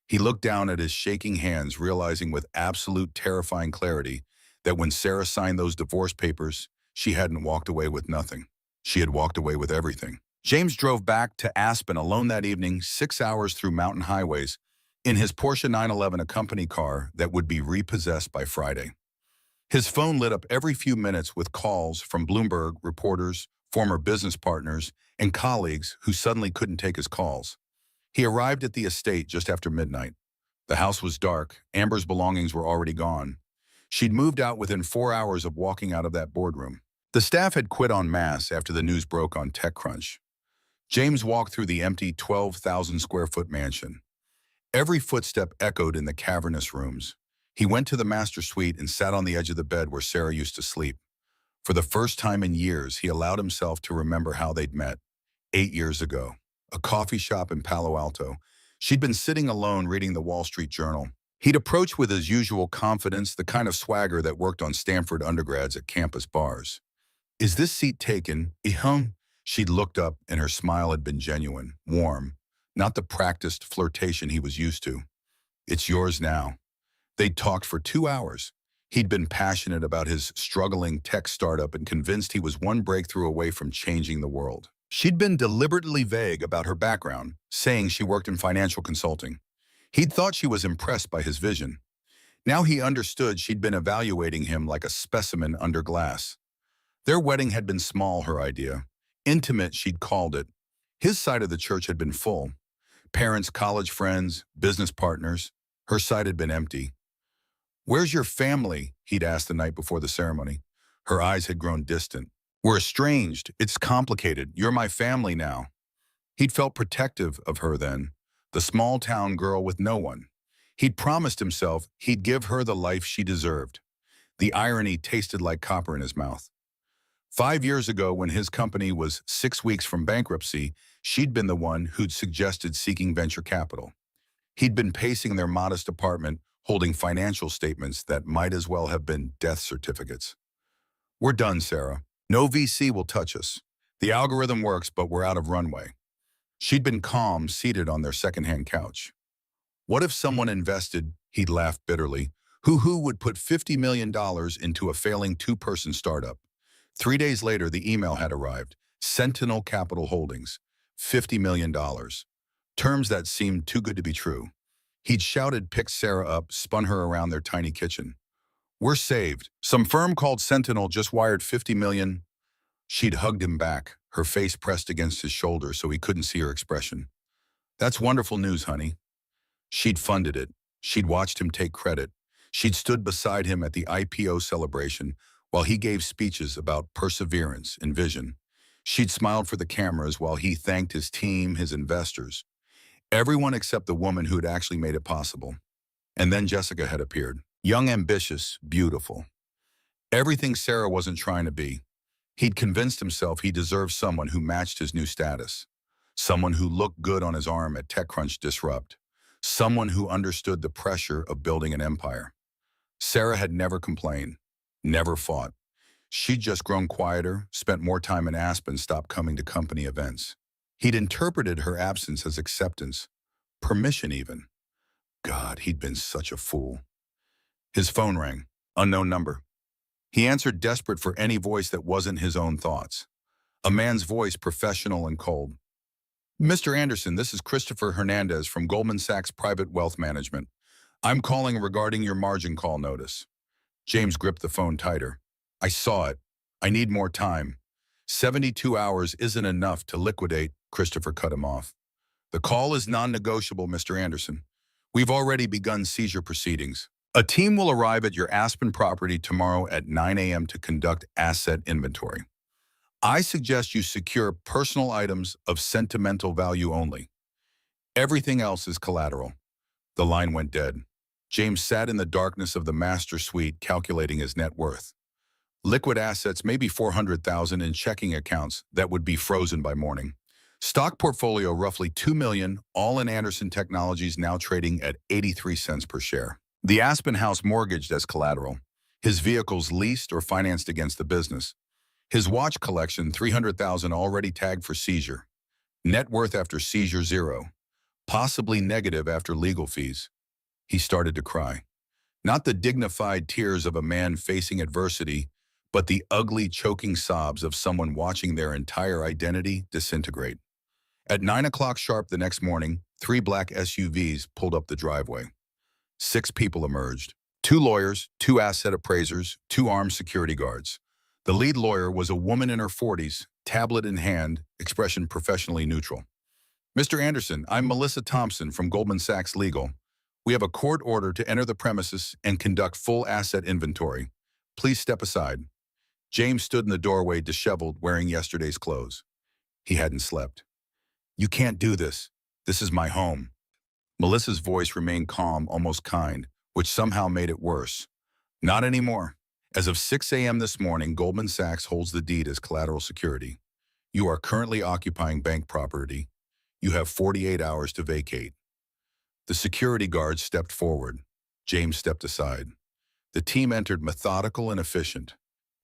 He looked down at his shaking hands, realizing with absolute terrifying clarity that when Sarah signed those divorce papers, she hadn't walked away with nothing. She had walked away with everything. James drove back to Aspen alone that evening, 6 hours through mountain highways, in his Porsche 911, a company car that would be repossessed by Friday. His phone lit up every few minutes with calls from Bloomberg reporters, former business partners, and colleagues who suddenly couldn't take his calls. He arrived at the estate just after midnight. The house was dark. Amber's belongings were already gone. She'd moved out within 4 hours of walking out of that boardroom. The staff had quit en masse after the news broke on TechCrunch. James walked through the empty 12,000-square-foot mansion. Every footstep echoed in the cavernous rooms. He went to the master suite and sat on the edge of the bed where Sarah used to sleep. For the first time in years, he allowed himself to remember how they'd met. 8 years ago, a coffee shop in Palo Alto. She'd been sitting alone reading the Wall Street Journal. He'd approached with his usual confidence, the kind of swagger that worked on Stanford undergrads at campus bars. "Is this seat taken?" She'd looked up, and her smile had been genuine, warm, not the practiced flirtation he was used to. "It's yours now." They'd talked for 2 hours. He'd been passionate about his struggling tech startup and convinced he was one breakthrough away from changing the world. She'd been deliberately vague about her background, saying she worked in financial consulting. He'd thought she was impressed by his vision. Now he understood she'd been evaluating him like a specimen under glass. Their wedding had been small, her idea. Intimate, she'd called it. His side of the church had been full. Parents, college friends, business partners. Her side had been empty. "Where's your family?" he'd asked the night before the ceremony. Her eyes had grown distant. "We're estranged. It's complicated. You're my family now." He'd felt protective of her then, the small-town girl with no one. He'd promised himself he'd give her the life she deserved. The irony tasted like copper in his mouth. 5 years ago, when his company was 6 weeks from bankruptcy, she'd been the one who'd suggested seeking venture capital. He'd been pacing their modest apartment, holding financial statements that might as well have been death certificates. "We're done, Sarah. No VC will touch us. The algorithm works, but we're out of runway." She'd been calm, seated on their secondhand couch. "What if someone invested?" He'd laughed bitterly. Who would put $50 million into a failing 2-person startup? 3 days later, the email had arrived. Sentinel Capital Holdings, $50 million. Terms that seemed too good to be true. He'd shouted, picked Sarah up, spun her around their tiny kitchen. "We're saved. Some firm called Sentinel just wired $50 million. She'd hugged him back, her face pressed against his shoulder so he couldn't see her expression. "That's wonderful news, honey." She'd funded it. She'd watched him take credit. She'd stood beside him at the IPO celebration while he gave speeches about perseverance and vision. She'd smiled for the cameras while he thanked his team, his investors. Everyone except the woman who'd actually made it possible. And then Jessica had appeared. Young, ambitious, beautiful. Everything Sarah wasn't trying to be. He'd convinced himself he deserved someone who matched his new status. Someone who looked good on his arm at TechCrunch Disrupt. Someone who understood the pressure of building an empire. Sarah had never complained, never fought. She'd just grown quieter, spent more time in Aspen, stopped coming to company events. He'd interpreted her absence as acceptance, permission even. God, he'd been such a fool. His phone rang, unknown number. He answered, desperate for any voice that wasn't his own thoughts. A man's voice, professional and cold. "Mr. Anderson, this is Christopher Hernandez from Goldman Sachs Private Wealth Management. I'm calling regarding your margin call notice." James gripped the phone tighter. "I saw it. I need more time." 72 hours isn't enough to liquidate," Christopher cut him off. "The call is non-negotiable, Mr. Anderson. We've already begun seizure proceedings. A team will arrive at your Aspen property tomorrow at 9 a.m. to conduct asset inventory. I suggest you secure personal items of sentimental value only. Everything else is collateral." The line went dead. James sat in the darkness of the master suite, calculating his net worth. Liquid assets, maybe 400,000 in checking accounts that would be frozen by morning. Stock portfolio roughly 2 million, all in Anderson Technologies, now trading at 83 cents per share. The Aspen house mortgaged as collateral. His vehicles leased or financed against the business. His watch collection, 300,000 already tagged for seizure. Net worth after seizure, zero. Possibly negative after legal fees. He started to cry. Not the dignified tears of a man facing adversity, but the ugly, choking sobs of someone watching their entire identity disintegrate. At 9 o'clock sharp the next morning, 3 black SUVs pulled up the driveway. 6 people emerged. 2 lawyers, 2 asset appraisers, 2 armed security guards. The lead lawyer was a woman in her 40s, tablet in hand, expression professionally neutral. "Mr. Anderson, I'm Melissa Thompson from Goldman Sachs Legal. We have a court order to enter the premises and conduct full asset inventory. Please step aside." James stood in the doorway, disheveled, wearing yesterday's clothes. He hadn't slept. "You can't do this. This is my home." Melissa's voice remained calm, almost kind, which somehow made it worse. "Not anymore. As of 6 a.m. this morning, Goldman Sachs holds the deed as collateral security. You are currently occupying bank property. You have 48 hours to vacate." The security guards stepped forward. James stepped aside. The team entered, methodical and efficient.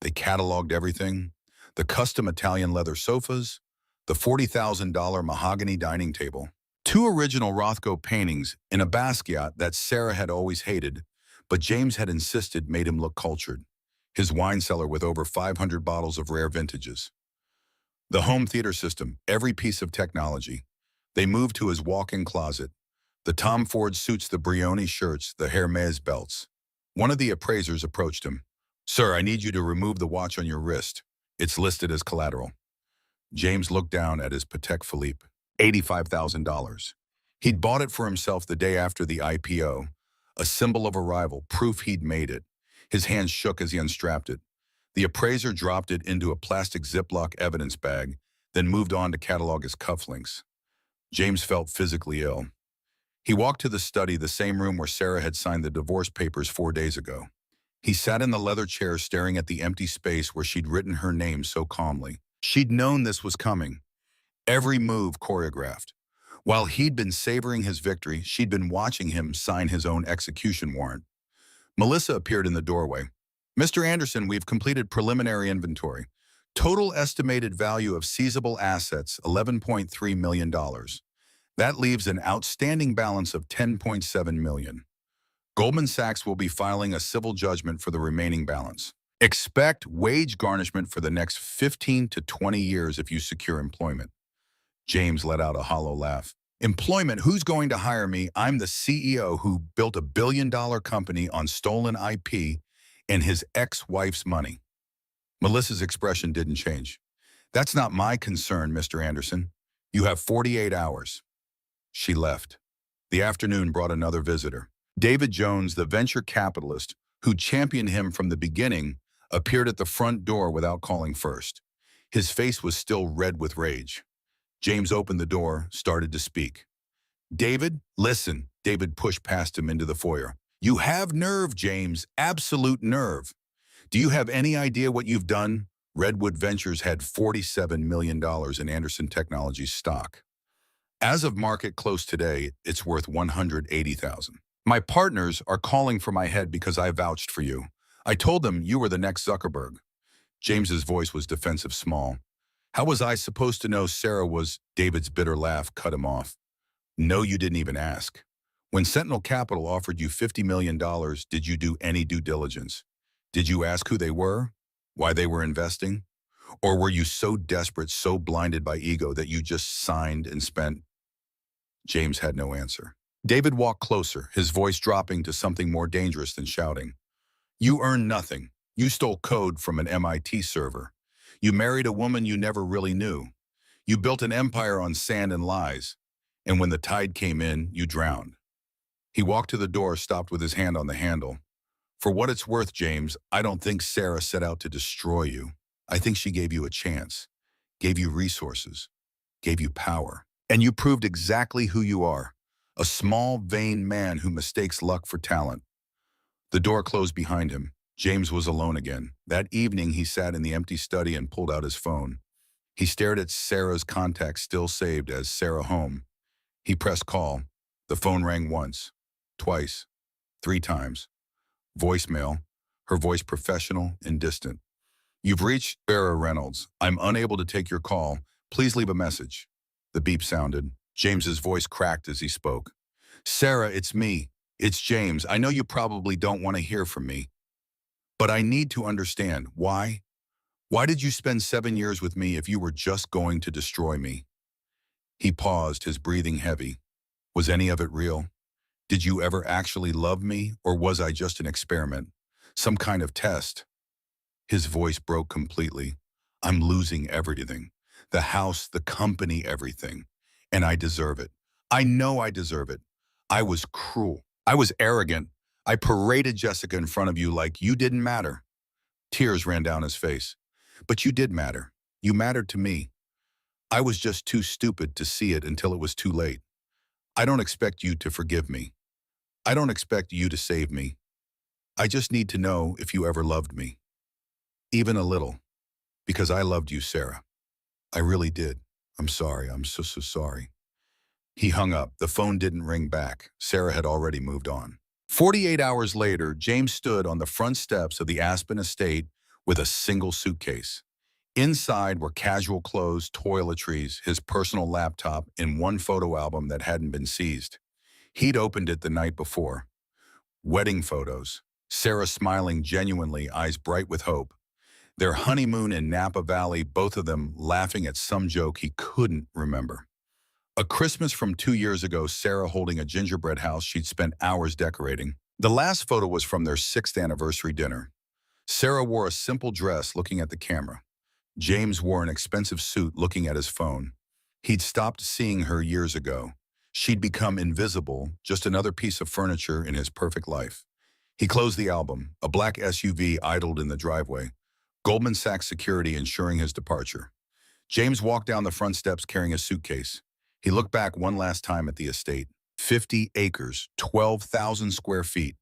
They cataloged everything: the custom Italian leather sofas, the $40,000 mahogany dining table, 2 original Rothko paintings in a Basquiat that Sarah had always hated, but James had insisted made him look cultured, his wine cellar with over 500 bottles of rare vintages. The home theater system, every piece of technology. They moved to his walk-in closet. The Tom Ford suits, the Brioni shirts, the Hermes belts. One of the appraisers approached him. "Sir, I need you to remove the watch on your wrist. It's listed as collateral." James looked down at his Patek Philippe, $85,000. He'd bought it for himself the day after the IPO, a symbol of arrival, proof he'd made it. His hands shook as he unstrapped it. The appraiser dropped it into a plastic Ziploc evidence bag, then moved on to catalog his cufflinks. James felt physically ill. He walked to the study, the same room where Sarah had signed the divorce papers 4 days ago. He sat in the leather chair, staring at the empty space where she'd written her name so calmly. She'd known this was coming. Every move choreographed. While he'd been savoring his victory, she'd been watching him sign his own execution warrant. Melissa appeared in the doorway. "Mr. Anderson, we've completed preliminary inventory. Total estimated value of seizable assets, $11.3 million. That leaves an outstanding balance of $10.7 million. Goldman Sachs will be filing a civil judgment for the remaining balance. Expect wage garnishment for the next 15 to 20 years if you secure employment." James let out a hollow laugh. "Employment? Who's going to hire me? I'm the CEO who built a billion-dollar company on stolen IP and his ex-wife's money." Melissa's expression didn't change. "That's not my concern, Mr. Anderson. You have 48 hours. She left. The afternoon brought another visitor. David Jones, the venture capitalist who championed him from the beginning, appeared at the front door without calling first. His face was still red with rage. James opened the door, started to speak. "David, listen." David pushed past him into the foyer. "You have nerve, James, absolute nerve. Do you have any idea what you've done?" Redwood Ventures had $47 million in Anderson Technologies stock. As of market close today, it's worth $180,000. My partners are calling for my head because I vouched for you. I told them you were the next Zuckerberg. James's voice was defensive, small. "How was I supposed to know Sarah was—" David's bitter laugh cut him off. "No, you didn't even ask. When Sentinel Capital offered you $50 million, did you do any due diligence? Did you ask who they were? Why they were investing? Or were you so desperate, so blinded by ego that you just signed and spent?" James had no answer. David walked closer, his voice dropping to something more dangerous than shouting. "You earned nothing. You stole code from an MIT server. You married a woman you never really knew. You built an empire on sand and lies. And when the tide came in, you drowned." He walked to the door, stopped with his hand on the handle. "For what it's worth, James, I don't think Sarah set out to destroy you. I think she gave you a chance, gave you resources, gave you power. And you proved exactly who you are. A small, vain man who mistakes luck for talent." The door closed behind him. James was alone again. That evening, he sat in the empty study and pulled out his phone. He stared at Sarah's contact still saved as Sarah Home. He pressed call. The phone rang once, twice, three times. Voicemail, her voice professional and distant. You've reached Sarah Reynolds. I'm unable to take your call. Please leave a message. The beep sounded. James's voice cracked as he spoke. Sarah, it's me. It's James. I know you probably don't want to hear from me, but I need to understand why. Why did you spend 7 years with me if you were just going to destroy me? He paused, his breathing heavy. Was any of it real? Did you ever actually love me, or was I just an experiment? Some kind of test? His voice broke completely. I'm losing everything. The house, the company, everything. And I deserve it. I know I deserve it. I was cruel. I was arrogant. I paraded Jessica in front of you like you didn't matter. Tears ran down his face. But you did matter. You mattered to me. I was just too stupid to see it until it was too late. I don't expect you to forgive me. I don't expect you to save me. I just need to know if you ever loved me. Even a little. Because I loved you, Sarah. I really did. I'm sorry. I'm so sorry. He hung up. The phone didn't ring back. Sarah had already moved on. 48 hours later, James stood on the front steps of the Aspen estate with a single suitcase. Inside were casual clothes, toiletries, his personal laptop, and one photo album that hadn't been seized. He'd opened it the night before. Wedding photos. Sarah smiling genuinely, eyes bright with hope. Their honeymoon in Napa Valley, both of them laughing at some joke he couldn't remember. A Christmas from 2 years ago, Sarah holding a gingerbread house she'd spent hours decorating. The last photo was from their 6th anniversary dinner. Sarah wore a simple dress looking at the camera. James wore an expensive suit looking at his phone. He'd stopped seeing her years ago. She'd become invisible, just another piece of furniture in his perfect life. He closed the album. A black SUV idled in the driveway. Goldman Sachs security ensuring his departure. James walked down the front steps carrying a suitcase. He looked back one last time at the estate. 50 acres, 12,000 square feet.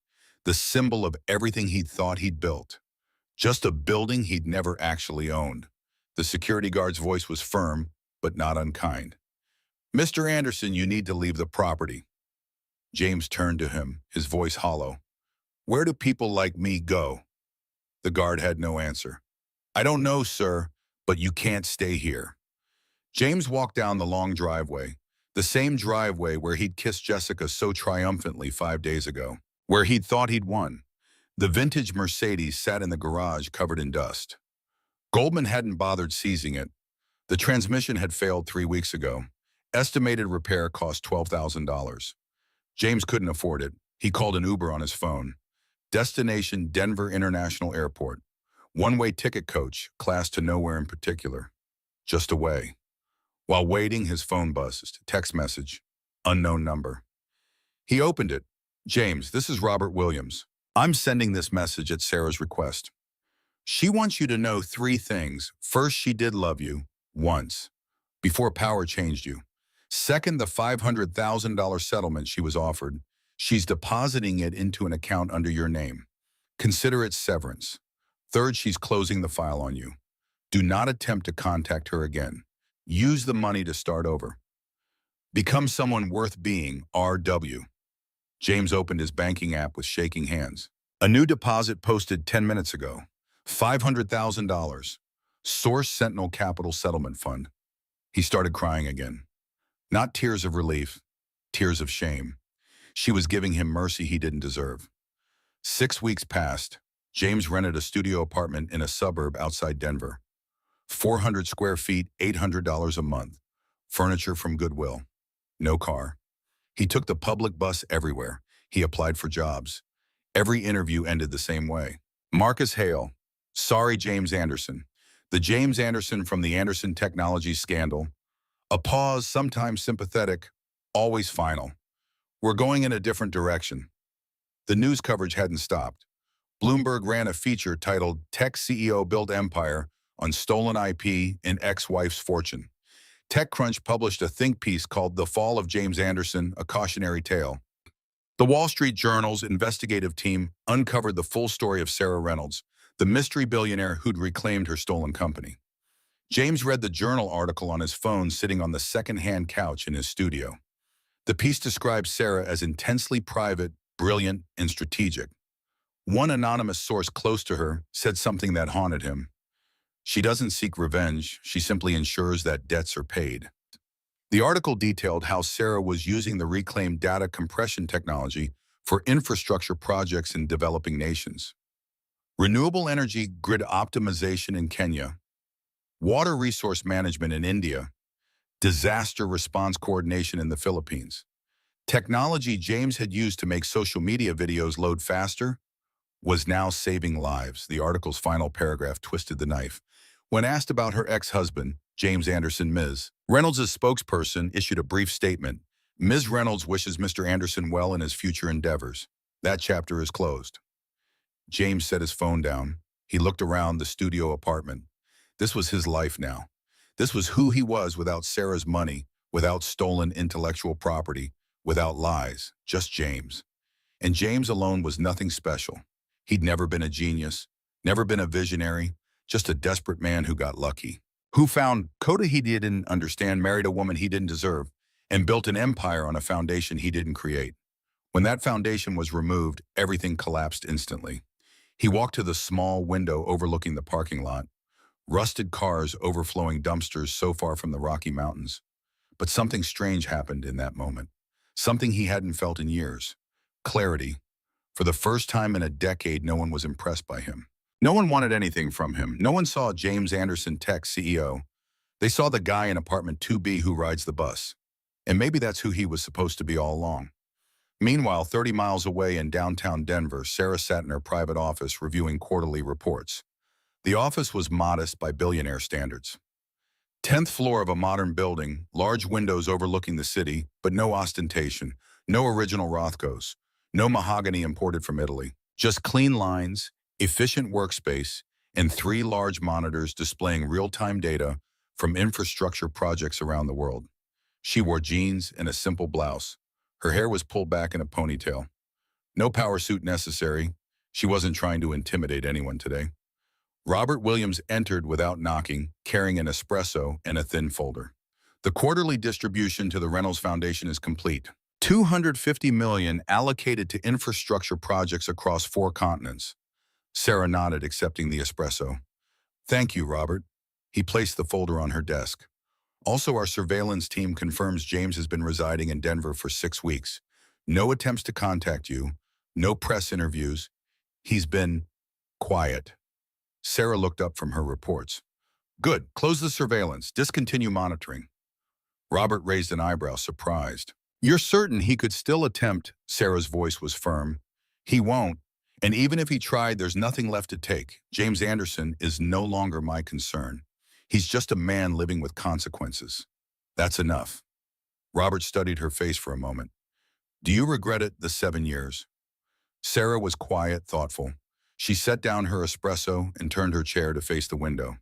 The symbol of everything he'd thought he'd built. Just a building he'd never actually owned. The security guard's voice was firm, but not unkind. Mr. Anderson, you need to leave the property. James turned to him, his voice hollow. Where do people like me go? The guard had no answer. I don't know, sir, but you can't stay here. James walked down the long driveway, the same driveway where he'd kissed Jessica so triumphantly 5 days ago, where he'd thought he'd won. The vintage Mercedes sat in the garage covered in dust. Goldman hadn't bothered seizing it. The transmission had failed 3 weeks ago. Estimated repair cost $12,000. James couldn't afford it. He called an Uber on his phone. Destination Denver International Airport. One-way ticket coach, class to nowhere in particular. Just away. While waiting, his phone buzzed. Text message. Unknown number. He opened it. James, this is Robert Williams. I'm sending this message at Sarah's request. She wants you to know 3 things. First, she did love you. Once. Before power changed you. Second, the $500,000 settlement she was offered. She's depositing it into an account under your name. Consider it severance. Third, she's closing the file on you. Do not attempt to contact her again. Use the money to start over. Become someone worth being, RW. James opened his banking app with shaking hands. A new deposit posted 10 minutes ago. $500,000. Source Sentinel Capital Settlement Fund. He started crying again. Not tears of relief, tears of shame. She was giving him mercy he didn't deserve. 6 weeks passed. James rented a studio apartment in a suburb outside Denver. 400 square feet, $800 a month. Furniture from Goodwill. No car. He took the public bus everywhere. He applied for jobs. Every interview ended the same way. Marcus Hale. Sorry, James Anderson. The James Anderson from the Anderson Technology scandal. A pause, sometimes sympathetic, always final. We're going in a different direction. The news coverage hadn't stopped. Bloomberg ran a feature titled Tech CEO Built Empire on Stolen IP and Ex-Wife's Fortune. TechCrunch published a think piece called The Fall of James Anderson, A Cautionary Tale. The Wall Street Journal's investigative team uncovered the full story of Sarah Reynolds, the mystery billionaire who'd reclaimed her stolen company. James read the Journal article on his phone sitting on the second-hand couch in his studio. The piece described Sarah as intensely private, brilliant, and strategic. One anonymous source close to her said something that haunted him. She doesn't seek revenge, she simply ensures that debts are paid. The article detailed how Sarah was using the reclaimed data compression technology for infrastructure projects in developing nations. Renewable energy grid optimization in Kenya, water resource management in India, disaster response coordination in the Philippines. Technology James had used to make social media videos load faster was now saving lives. The article's final paragraph twisted the knife. When asked about her ex-husband, James Anderson, Ms. Reynolds' spokesperson issued a brief statement. Ms. Reynolds wishes Mr. Anderson well in his future endeavors. That chapter is closed. James set his phone down. He looked around the studio apartment. This was his life now. This was who he was without Sarah's money, without stolen intellectual property, without lies, just James. And James alone was nothing special. He'd never been a genius, never been a visionary, just a desperate man who got lucky, who found quota he didn't understand, married a woman he didn't deserve, and built an empire on a foundation he didn't create. When that foundation was removed, everything collapsed instantly. He walked to the small window overlooking the parking lot, rusted cars overflowing dumpsters so far from the Rocky Mountains. But something strange happened in that moment, something he hadn't felt in years. Clarity. For the first time in a decade, no one was impressed by him. No one wanted anything from him. No one saw James Anderson Tech CEO. They saw the guy in apartment 2B who rides the bus. And maybe that's who he was supposed to be all along. Meanwhile, 30 miles away in downtown Denver, Sarah sat in her private office reviewing quarterly reports. The office was modest by billionaire standards. 10th floor of a modern building, large windows overlooking the city, but no ostentation, no original Rothkos, no mahogany imported from Italy. Just clean lines, efficient workspace, and 3 large monitors displaying real-time data from infrastructure projects around the world. She wore jeans and a simple blouse. Her hair was pulled back in a ponytail. No power suit necessary. She wasn't trying to intimidate anyone today. Robert Williams entered without knocking, carrying an espresso and a thin folder. The quarterly distribution to the Reynolds Foundation is complete. $250 million allocated to infrastructure projects across 4 continents. Sarah nodded, accepting the espresso. Thank you, Robert. He placed the folder on her desk. Also, our surveillance team confirms James has been residing in Denver for 6 weeks. No attempts to contact you, no press interviews. He's been quiet. Sarah looked up from her reports. Good, close the surveillance, discontinue monitoring. Robert raised an eyebrow, surprised. You're certain he could still attempt? Sarah's voice was firm. He won't, and even if he tried, there's nothing left to take. James Anderson is no longer my concern. He's just a man living with consequences. That's enough. Robert studied her face for a moment. Do you regret it, the 7 years? Sarah was quiet, thoughtful. She set down her espresso and turned her chair to face the window.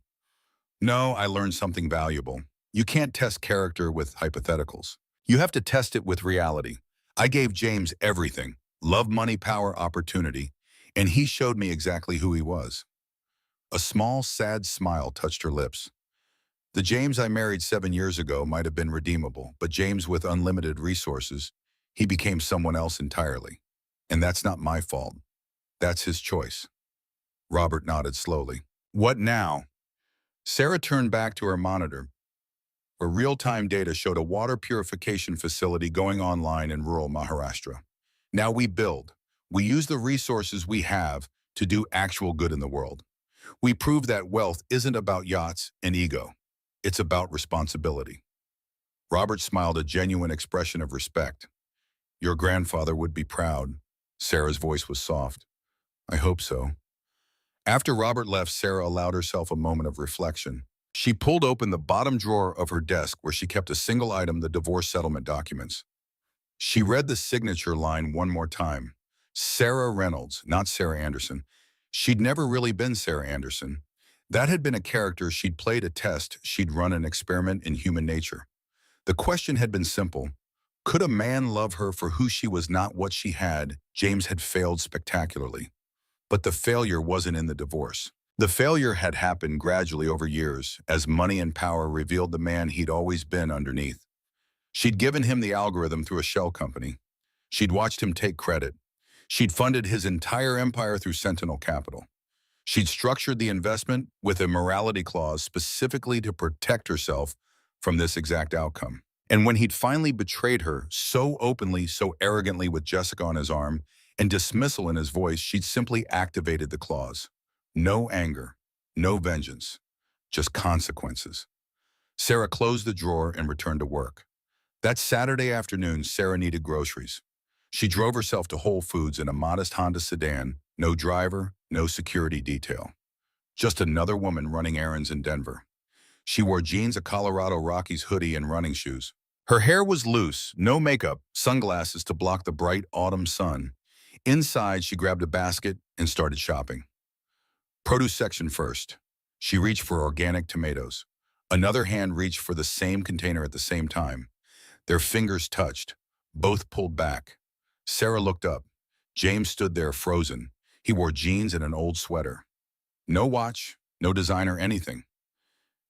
No, I learned something valuable. You can't test character with hypotheticals. You have to test it with reality. I gave James everything, love, money, power, opportunity, and he showed me exactly who he was. A small, sad smile touched her lips. The James I married 7 years ago might have been redeemable, but James with unlimited resources, he became someone else entirely. And that's not my fault. That's his choice. Robert nodded slowly. What now? Sarah turned back to her monitor, where real-time data showed a water purification facility going online in rural Maharashtra. Now we build. We use the resources we have to do actual good in the world. We prove that wealth isn't about yachts and ego. It's about responsibility. Robert smiled, a genuine expression of respect. Your grandfather would be proud. Sarah's voice was soft. I hope so. After Robert left, Sarah allowed herself a moment of reflection. She pulled open the bottom drawer of her desk where she kept a single item, the divorce settlement documents. She read the signature line one more time. Sarah Reynolds, not Sarah Anderson. She'd never really been Sarah Anderson. That had been a character she'd played, a test. She'd run an experiment in human nature. The question had been simple. Could a man love her for who she was, not what she had? James had failed spectacularly. But the failure wasn't in the divorce. The failure had happened gradually over years as money and power revealed the man he'd always been underneath. She'd given him the algorithm through a shell company. She'd watched him take credit. She'd funded his entire empire through Sentinel Capital. She'd structured the investment with a morality clause specifically to protect herself from this exact outcome. And when he'd finally betrayed her so openly, so arrogantly, with Jessica on his arm and dismissal in his voice, she'd simply activated the clause. No anger, no vengeance, just consequences. Sarah closed the drawer and returned to work. That Saturday afternoon, Sarah needed groceries. She drove herself to Whole Foods in a modest Honda sedan, no driver, no security detail. Just another woman running errands in Denver. She wore jeans, a Colorado Rockies hoodie, and running shoes. Her hair was loose, no makeup, sunglasses to block the bright autumn sun. Inside, she grabbed a basket and started shopping. Produce section first. She reached for organic tomatoes. Another hand reached for the same container at the same time. Their fingers touched. Both pulled back. Sarah looked up. James stood there frozen. He wore jeans and an old sweater. No watch, no designer, anything.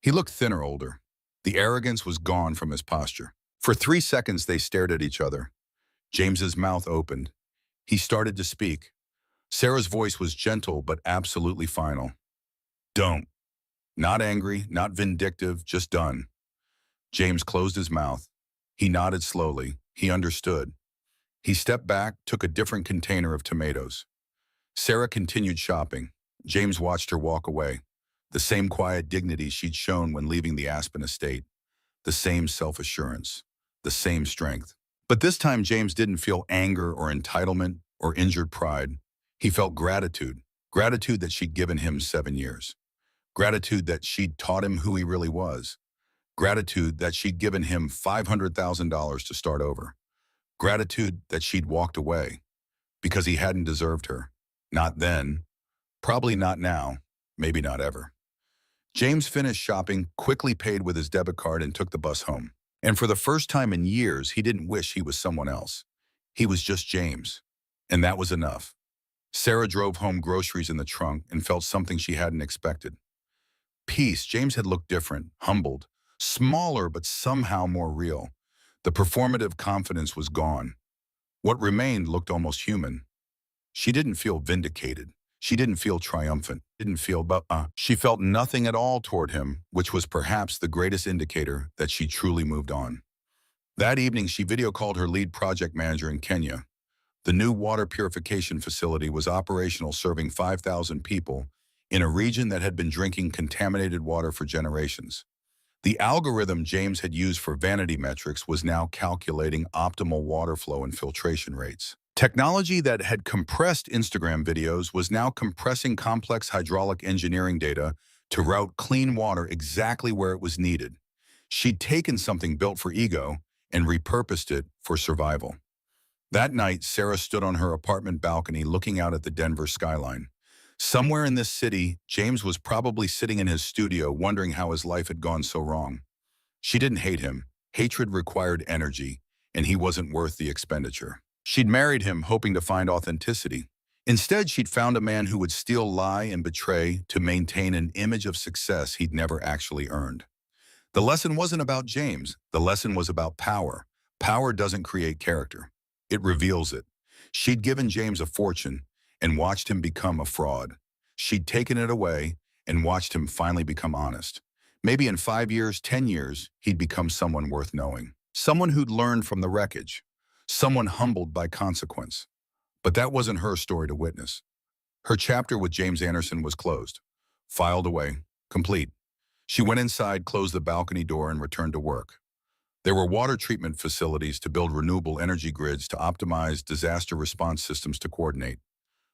He looked thinner, older. The arrogance was gone from his posture. For 3 seconds, they stared at each other. James's mouth opened. He started to speak. Sarah's voice was gentle but absolutely final. Don't. Not angry, not vindictive, just done. James closed his mouth. He nodded slowly. He understood. He stepped back, took a different container of tomatoes. Sarah continued shopping. James watched her walk away. The same quiet dignity she'd shown when leaving the Aspen estate. The same self-assurance. The same strength. But this time, James didn't feel anger or entitlement or injured pride. He felt gratitude. Gratitude that she'd given him 7 years. Gratitude that she'd taught him who he really was. Gratitude that she'd given him $500,000 to start over. Gratitude that she'd walked away because he hadn't deserved her. Not then. Probably not now. Maybe not ever. James finished shopping, quickly paid with his debit card, and took the bus home. And for the first time in years, he didn't wish he was someone else. He was just James. And that was enough. Sarah drove home, groceries in the trunk, and felt something she hadn't expected. Peace. James had looked different, humbled, smaller but somehow more real. The performative confidence was gone. What remained looked almost human. She didn't feel vindicated. She didn't feel triumphant. She felt nothing at all toward him, which was perhaps the greatest indicator that she truly moved on. That evening, she video called her lead project manager in Kenya. The new water purification facility was operational, serving 5,000 people in a region that had been drinking contaminated water for generations. The algorithm James had used for vanity metrics was now calculating optimal water flow and filtration rates. Technology that had compressed Instagram videos was now compressing complex hydraulic engineering data to route clean water exactly where it was needed. She'd taken something built for ego and repurposed it for survival. That night, Sarah stood on her apartment balcony looking out at the Denver skyline. Somewhere in this city, James was probably sitting in his studio wondering how his life had gone so wrong. She didn't hate him. Hatred required energy, and he wasn't worth the expenditure. She'd married him hoping to find authenticity. Instead, she'd found a man who would steal, lie, and betray to maintain an image of success he'd never actually earned. The lesson wasn't about James. The lesson was about power. Power doesn't create character. It reveals it. She'd given James a fortune and watched him become a fraud. She'd taken it away and watched him finally become honest. Maybe in 5 years, 10 years, he'd become someone worth knowing. Someone who'd learned from the wreckage. Someone humbled by consequence. But that wasn't her story to witness. Her chapter with James Anderson was closed, filed away, complete. She went inside, closed the balcony door, and returned to work. There were water treatment facilities to build renewable energy grids to optimize disaster response systems to coordinate.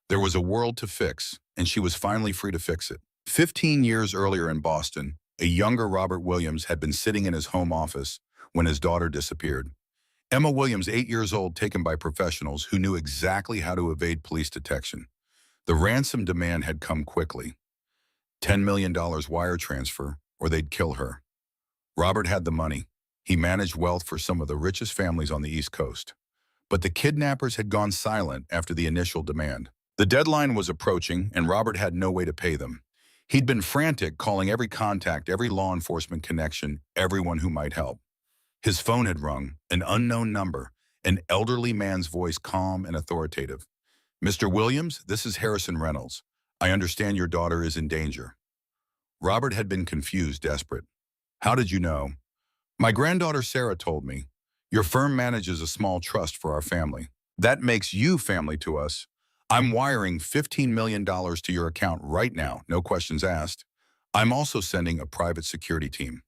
There was a world to fix, and she was finally free to fix it. 15 years earlier in Boston, a younger Robert Williams had been sitting in his home office when his daughter disappeared. Emma Williams, 8 years old, taken by professionals who knew exactly how to evade police detection. The ransom demand had come quickly. $10 million wire transfer, or they'd kill her. Robert had the money. He managed wealth for some of the richest families on the East Coast. But the kidnappers had gone silent after the initial demand. The deadline was approaching, and Robert had no way to pay them. He'd been frantic, calling every contact, every law enforcement connection, everyone who might help. His phone had rung, an unknown number, an elderly man's voice calm and authoritative. "Mr. Williams, this is Harrison Reynolds. I understand your daughter is in danger." Robert had been confused, desperate. "How did you know?" "My granddaughter Sarah told me. Your firm manages a small trust for our family. That makes you family to us. I'm wiring $15 million to your account right now, no questions asked. I'm also sending a private security team.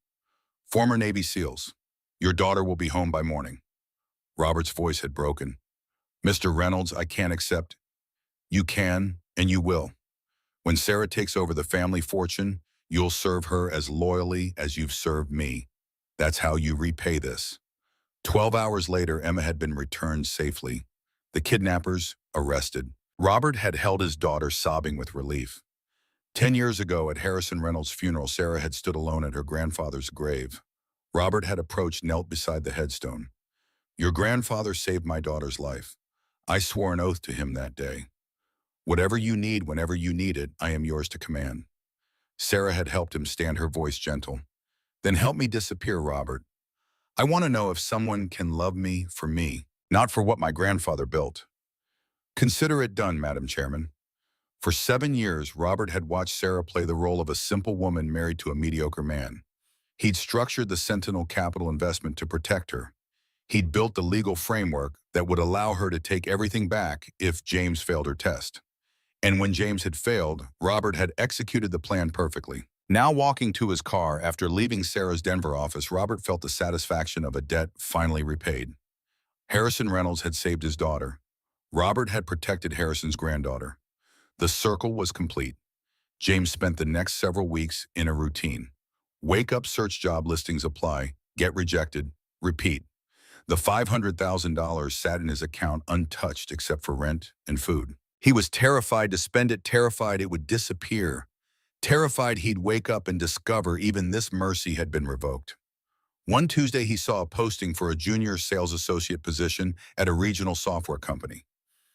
Former Navy SEALs. Your daughter will be home by morning." Robert's voice had broken. "Mr. Reynolds, I can't accept." "You can, and you will. When Sarah takes over the family fortune, you'll serve her as loyally as you've served me. That's how you repay this." 12 hours later, Emma had been returned safely. The kidnappers arrested. Robert had held his daughter, sobbing with relief. 10 years ago, at Harrison Reynolds' funeral, Sarah had stood alone at her grandfather's grave. Robert had approached, knelt beside the headstone. "Your grandfather saved my daughter's life. I swore an oath to him that day. Whatever you need, whenever you need it, I am yours to command." Sarah had helped him stand, her voice gentle. "Then help me disappear, Robert. I want to know if someone can love me, not for what my grandfather built." "Consider it done, Madam Chairman." For 7 years, Robert had watched Sarah play the role of a simple woman married to a mediocre man. He'd structured the Sentinel Capital investment to protect her. He'd built the legal framework that would allow her to take everything back if James failed her test. And when James had failed, Robert had executed the plan perfectly. Now walking to his car after leaving Sarah's Denver office, Robert felt the satisfaction of a debt finally repaid. Harrison Reynolds had saved his daughter. Robert had protected Harrison's granddaughter. The circle was complete. James spent the next several weeks in a routine. Wake up, search job listings, apply, get rejected, repeat. The $500,000 sat in his account untouched except for rent and food. He was terrified to spend it, terrified it would disappear, terrified he'd wake up and discover even this mercy had been revoked. One Tuesday, he saw a posting for a junior sales associate position at a regional software company.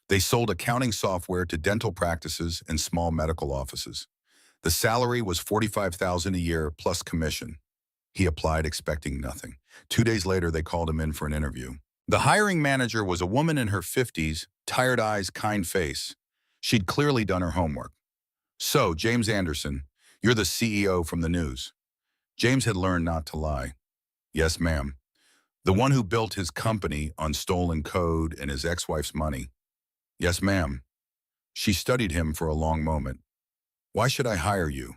They sold accounting software to dental practices and small medical offices. The salary was $45,000 a year plus commission. He applied expecting nothing. 2 days later, they called him in for an interview. The hiring manager was a woman in her 50s, tired eyes, kind face. She'd clearly done her homework. "So, James Anderson, you're the CEO from the news." James had learned not to lie. "Yes, ma'am. The one who built his company on stolen code and his ex-wife's money." "Yes, ma'am." She studied him for a long moment. "Why should I hire you?"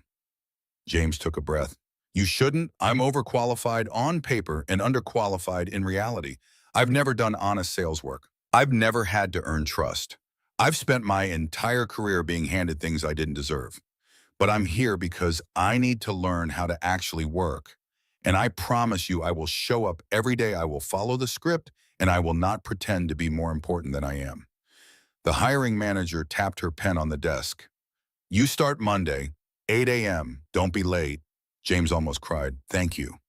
James took a breath. "You shouldn't. I'm overqualified on paper and underqualified in reality. I've never done honest sales work. I've never had to earn trust. I've spent my entire career being handed things I didn't deserve. But I'm here because I need to learn how to actually work. And I promise you I will show up every day, I will follow the script, and I will not pretend to be more important than I am." The hiring manager tapped her pen on the desk. "You start Monday, 8 a.m. Don't be late." James almost cried. "Thank you."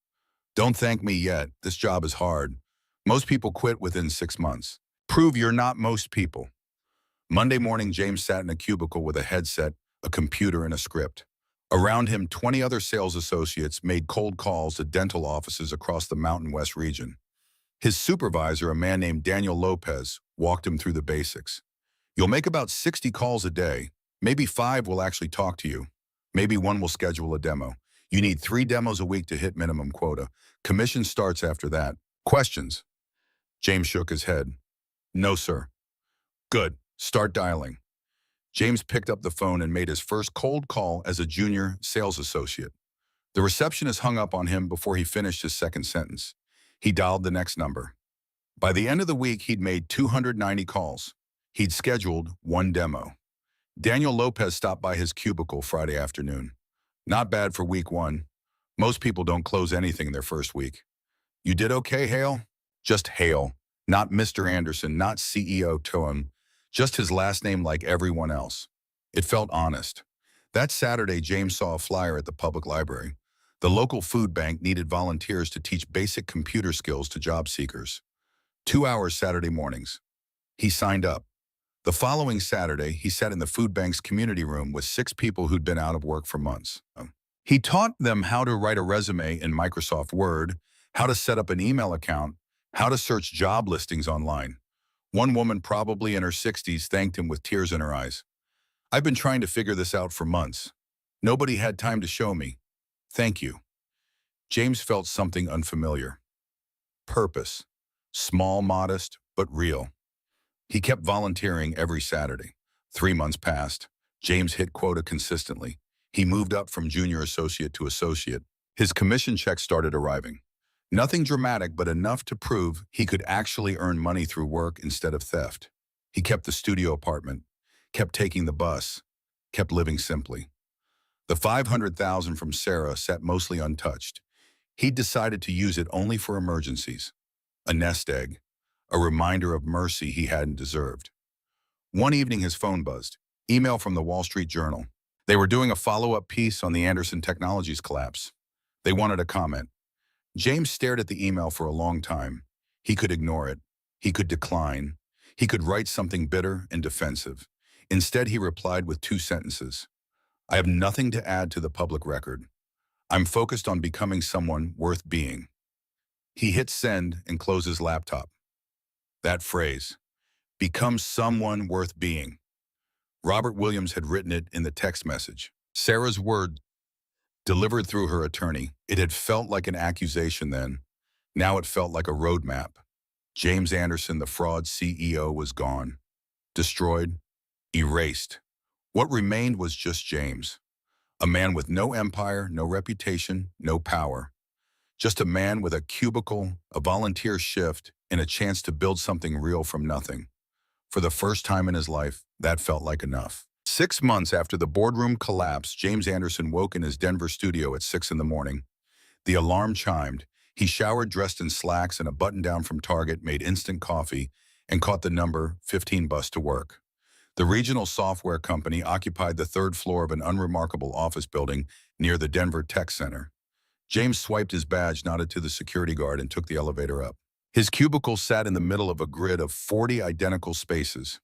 "Don't thank me yet. This job is hard. Most people quit within 6 months. Prove you're not most people." Monday morning, James sat in a cubicle with a headset, a computer, and a script. Around him, 20 other sales associates made cold calls to dental offices across the Mountain West region. His supervisor, a man named Daniel Lopez, walked him through the basics. "You'll make about 60 calls a day. Maybe 5 will actually talk to you. Maybe 1 will schedule a demo. You need 3 demos a week to hit minimum quota. Commission starts after that. Questions?" James shook his head. "No, sir." "Good. Start dialing." James picked up the phone and made his first cold call as a junior sales associate. The receptionist hung up on him before he finished his second sentence. He dialed the next number. By the end of the week, he'd made 290 calls. He'd scheduled 1 demo. Daniel Lopez stopped by his cubicle Friday afternoon. "Not bad for week 1. Most people don't close anything in their first week." "You did okay, Hale?" Just Hale. Not Mr. Anderson, not CEO Toem. Just his last name like everyone else. It felt honest. That Saturday, James saw a flyer at the public library. The local food bank needed volunteers to teach basic computer skills to job seekers. 2 hours Saturday mornings. He signed up. The following Saturday, he sat in the food bank's community room with 6 people who'd been out of work for months. He taught them how to write a resume in Microsoft Word, how to set up an email account, how to search job listings online. One woman, probably in her 60s, thanked him with tears in her eyes. "I've been trying to figure this out for months. Nobody had time to show me. Thank you." James felt something unfamiliar. Purpose. Small, modest, but real. He kept volunteering every Saturday. 3 months passed. James hit quota consistently. He moved up from junior associate to associate. His commission checks started arriving. Nothing dramatic, but enough to prove he could actually earn money through work instead of theft. He kept the studio apartment, kept taking the bus, kept living simply. The $500,000 from Sarah sat mostly untouched. He decided to use it only for emergencies. A nest egg, a reminder of mercy he hadn't deserved. One evening his phone buzzed. Email from the Wall Street Journal. They were doing a follow-up piece on the Anderson Technologies collapse. They wanted a comment. James stared at the email for a long time. He could ignore it. He could decline. He could write something bitter and defensive. Instead, he replied with 2 sentences. "I have nothing to add to the public record. I'm focused on becoming someone worth being." He hit send and closed his laptop. That phrase, "become someone worth being." Robert Williams had written it in the text message. Sarah's word, delivered through her attorney. It had felt like an accusation then. Now it felt like a roadmap. James Anderson, the fraud CEO, was gone. Destroyed. Erased. What remained was just James. A man with no empire, no reputation, no power. Just a man with a cubicle, a volunteer shift, and a chance to build something real from nothing. For the first time in his life, that felt like enough. 6 months after the boardroom collapsed, James Anderson woke in his Denver studio at 6 in the morning. The alarm chimed. He showered, dressed in slacks and a button-down from Target, made instant coffee, and caught the number 15 bus to work. The regional software company occupied the 3rd floor of an unremarkable office building near the Denver Tech Center. James swiped his badge, nodded to the security guard, and took the elevator up. His cubicle sat in the middle of a grid of 40 identical spaces.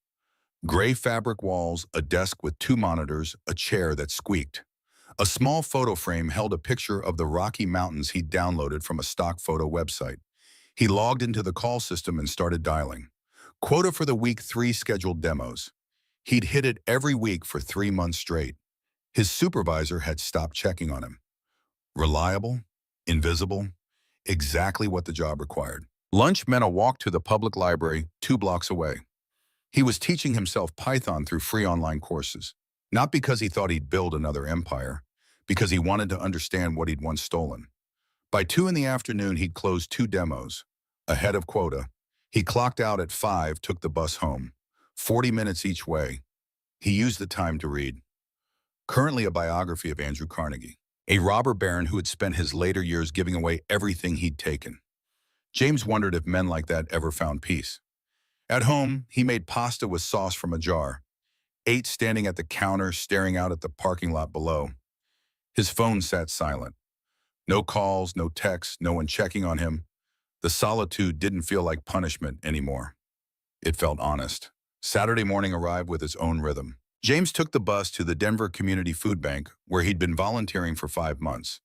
Gray fabric walls, a desk with 2 monitors, a chair that squeaked. A small photo frame held a picture of the Rocky Mountains he'd downloaded from a stock photo website. He logged into the call system and started dialing. Quota for the week: 3 scheduled demos. He'd hit it every week for 3 months straight. His supervisor had stopped checking on him. Reliable, invisible, exactly what the job required. Lunch meant a walk to the public library 2 blocks away. He was teaching himself Python through free online courses, not because he thought he'd build another empire, because he wanted to understand what he'd once stolen. By 2 in the afternoon, he'd closed 2 demos, ahead of quota. He clocked out at 5, took the bus home, 40 minutes each way. He used the time to read. Currently a biography of Andrew Carnegie, a robber baron who had spent his later years giving away everything he'd taken. James wondered if men like that ever found peace. At home, he made pasta with sauce from a jar, ate standing at the counter, staring out at the parking lot below. His phone sat silent. No calls, no texts, no one checking on him. The solitude didn't feel like punishment anymore. It felt honest. Saturday morning arrived with its own rhythm. James took the bus to the Denver Community Food Bank, where he'd been volunteering for 5 months.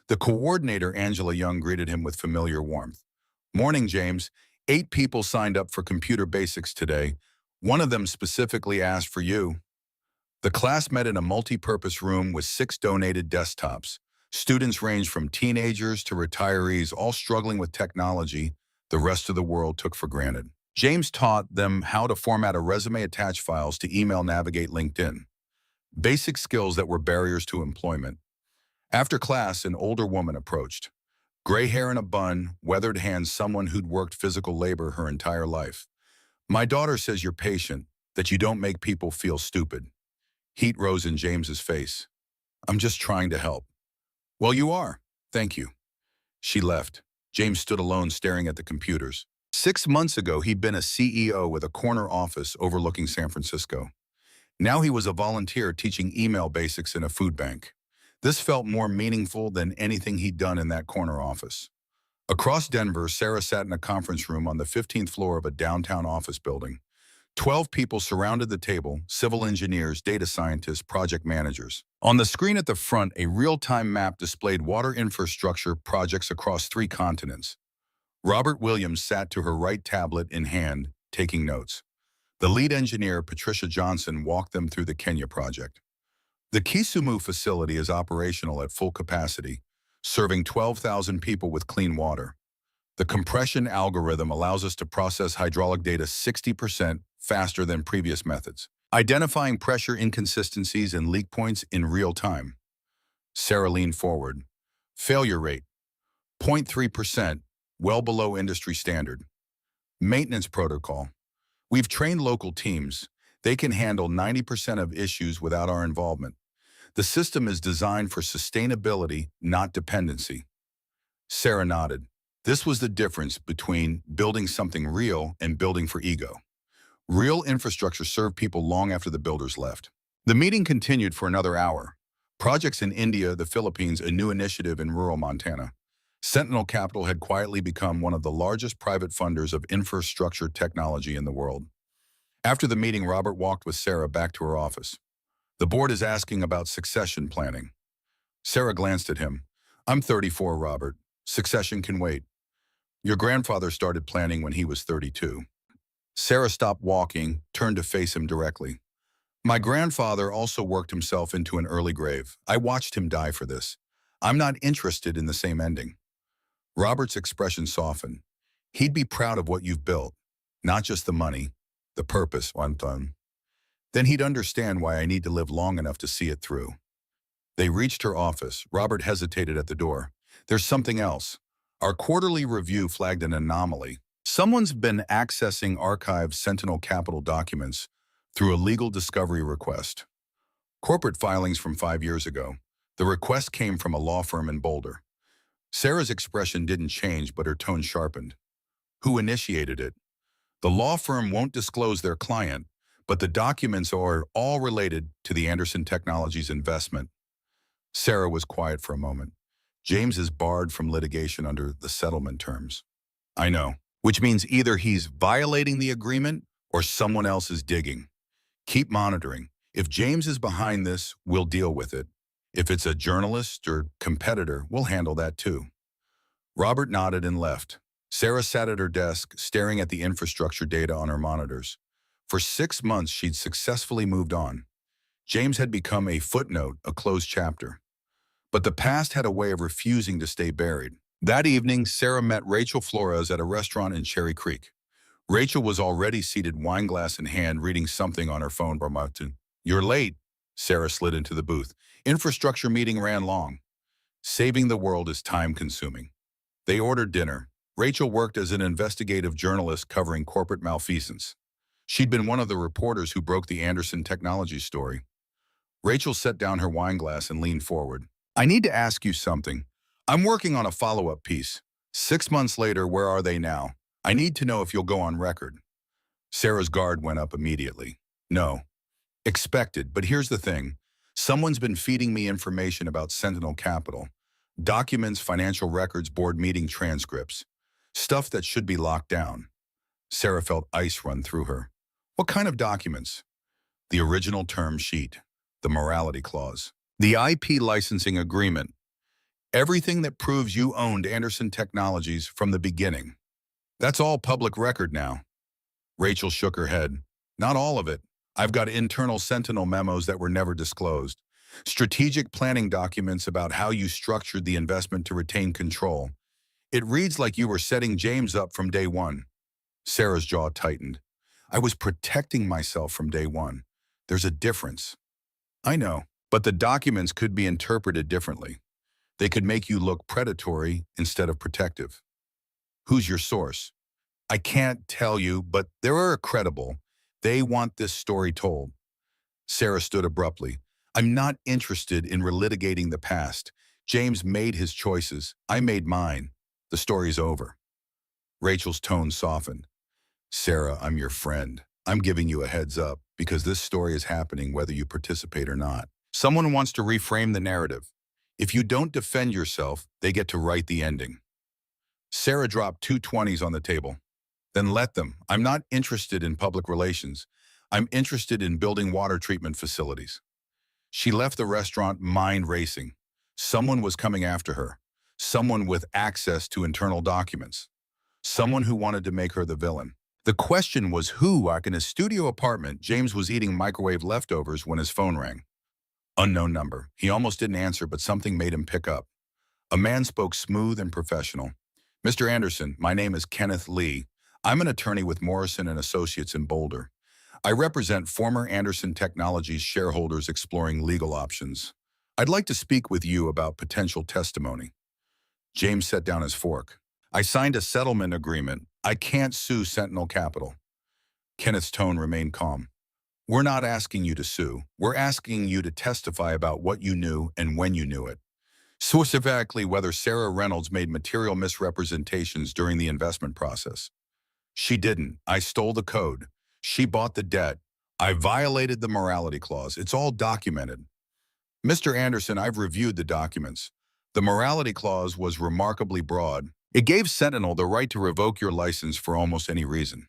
The coordinator, Angela Young, greeted him with familiar warmth. "Morning, James. 8 people signed up for computer basics today. One of them specifically asked for you." The class met in a multi-purpose room with 6 donated desktops. Students ranged from teenagers to retirees, all struggling with technology the rest of the world took for granted. James taught them how to format a resume, attach files to email, navigate LinkedIn. Basic skills that were barriers to employment. After class, an older woman approached. Gray hair in a bun, weathered hands, someone who'd worked physical labor her entire life. "My daughter says you're patient, that you don't make people feel stupid." Heat rose in James's face. "I'm just trying to help." "Well, you are. Thank you." She left. James stood alone, staring at the computers. 6 months ago, he'd been a CEO with a corner office overlooking San Francisco. Now he was a volunteer teaching email basics in a food bank. This felt more meaningful than anything he'd done in that corner office. Across Denver, Sarah sat in a conference room on the 15th floor of a downtown office building. 12 people surrounded the table, civil engineers, data scientists, project managers. On the screen at the front, a real-time map displayed water infrastructure projects across 3 continents. Robert Williams sat to her right, tablet in hand, taking notes. The lead engineer, Patricia Johnson, walked them through the Kenya project. The Kisumu facility is operational at full capacity, serving 12,000 people with clean water. The compression algorithm allows us to process hydraulic data 60% faster than previous methods, identifying pressure inconsistencies and leak points in real time. Sarah leaned forward. Failure rate, 0.3%, well below industry standard. Maintenance protocol. We've trained local teams. They can handle 90% of issues without our involvement. The system is designed for sustainability, not dependency. Sarah nodded. This was the difference between building something real and building for ego. Real infrastructure served people long after the builders left. The meeting continued for another hour. Projects in India, the Philippines, a new initiative in rural Montana. Sentinel Capital had quietly become one of the largest private funders of infrastructure technology in the world. After the meeting, Robert walked with Sarah back to her office. The board is asking about succession planning. Sarah glanced at him. I'm 34, Robert. Succession can wait. Your grandfather started planning when he was 32. Sarah stopped walking, turned to face him directly. My grandfather also worked himself into an early grave. I watched him die for this. I'm not interested in the same ending. Robert's expression softened. He'd be proud of what you've built, not just the money, the purpose, one time. Then he'd understand why I need to live long enough to see it through. They reached her office. Robert hesitated at the door. There's something else. Our quarterly review flagged an anomaly. Someone's been accessing archived Sentinel Capital documents through a legal discovery request. Corporate filings from 5 years ago. The request came from a law firm in Boulder. Sarah's expression didn't change, but her tone sharpened. Who initiated it? The law firm won't disclose their client, but the documents are all related to the Anderson Technologies investment. Sarah was quiet for a moment. James is barred from litigation under the settlement terms. I know, which means either he's violating the agreement or someone else is digging. Keep monitoring. If James is behind this, we'll deal with it. If it's a journalist or competitor, we'll handle that too. Robert nodded and left. Sarah sat at her desk, staring at the infrastructure data on her monitors. For 6 months, she'd successfully moved on. James had become a footnote, a closed chapter. But the past had a way of refusing to stay buried. That evening, Sarah met Rachel Flores at a restaurant in Cherry Creek. Rachel was already seated, wineglass in hand, reading something on her phone. You're late. Sarah slid into the booth. Infrastructure meeting ran long. Saving the world is time-consuming. They ordered dinner. Rachel worked as an investigative journalist covering corporate malfeasance. She'd been one of the reporters who broke the Anderson Technologies story. Rachel set down her wineglass and leaned forward. I need to ask you something. I'm working on a follow-up piece. 6 months later, where are they now? I need to know if you'll go on record. Sarah's guard went up immediately. No. Expected, but here's the thing. Someone's been feeding me information about Sentinel Capital. Documents, financial records, board meeting transcripts. Stuff that should be locked down. Sarah felt ice run through her. What kind of documents? The original term sheet. The morality clause. The IP licensing agreement. Everything that proves you owned Anderson Technologies from the beginning. That's all public record now. Rachel shook her head. Not all of it. I've got internal Sentinel memos that were never disclosed. Strategic planning documents about how you structured the investment to retain control. It reads like you were setting James up from day one. Sarah's jaw tightened. I was protecting myself from day one. There's a difference. I know, but the documents could be interpreted differently. They could make you look predatory instead of protective. Who's your source? I can't tell you, but they're credible. They want this story told. Sarah stood abruptly. I'm not interested in relitigating the past. James made his choices. I made mine. The story's over. Rachel's tone softened. Sarah, I'm your friend. I'm giving you a heads up because this story is happening whether you participate or not. Someone wants to reframe the narrative. If you don't defend yourself, they get to write the ending. Sarah dropped two 20s on the table. Then let them. I'm not interested in public relations. I'm interested in building water treatment facilities. She left the restaurant mind racing. Someone was coming after her. Someone with access to internal documents. Someone who wanted to make her the villain. The question was who. In his studio apartment, James was eating microwave leftovers when his phone rang. Unknown number. He almost didn't answer, but something made him pick up. A man spoke smooth and professional. Mr. Anderson, my name is Kenneth Lee. I'm an attorney with Morrison and Associates in Boulder. I represent former Anderson Technologies shareholders exploring legal options. I'd like to speak with you about potential testimony. James set down his fork. I signed a settlement agreement. I can't sue Sentinel Capital. Kenneth's tone remained calm. We're not asking you to sue. We're asking you to testify about what you knew and when you knew it. Specifically, whether Sarah Reynolds made material misrepresentations during the investment process. She didn't. I stole the code. She bought the debt. I violated the morality clause. It's all documented. Mr. Anderson, I've reviewed the documents. The morality clause was remarkably broad. It gave Sentinel the right to revoke your license for almost any reason.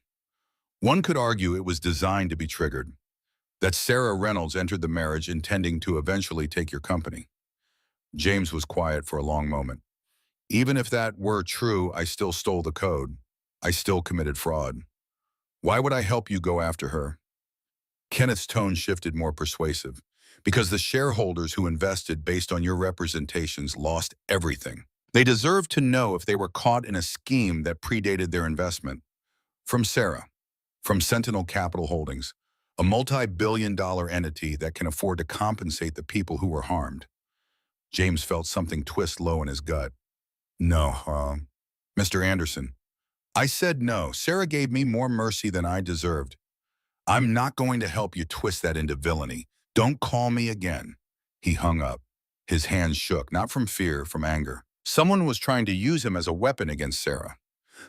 One could argue it was designed to be triggered, that Sarah Reynolds entered the marriage intending to eventually take your company. James was quiet for a long moment. Even if that were true, I still stole the code. I still committed fraud. Why would I help you go after her? Kenneth's tone shifted more persuasive. Because the shareholders who invested based on your representations lost everything. They deserve to know if they were caught in a scheme that predated their investment. From Sarah, from Sentinel Capital Holdings, a multi-billion-dollar entity that can afford to compensate the people who were harmed. James felt something twist low in his gut. No, Mr. Anderson. I said no. Sarah gave me more mercy than I deserved. I'm not going to help you twist that into villainy. Don't call me again. He hung up. His hands shook, not from fear, from anger. Someone was trying to use him as a weapon against Sarah.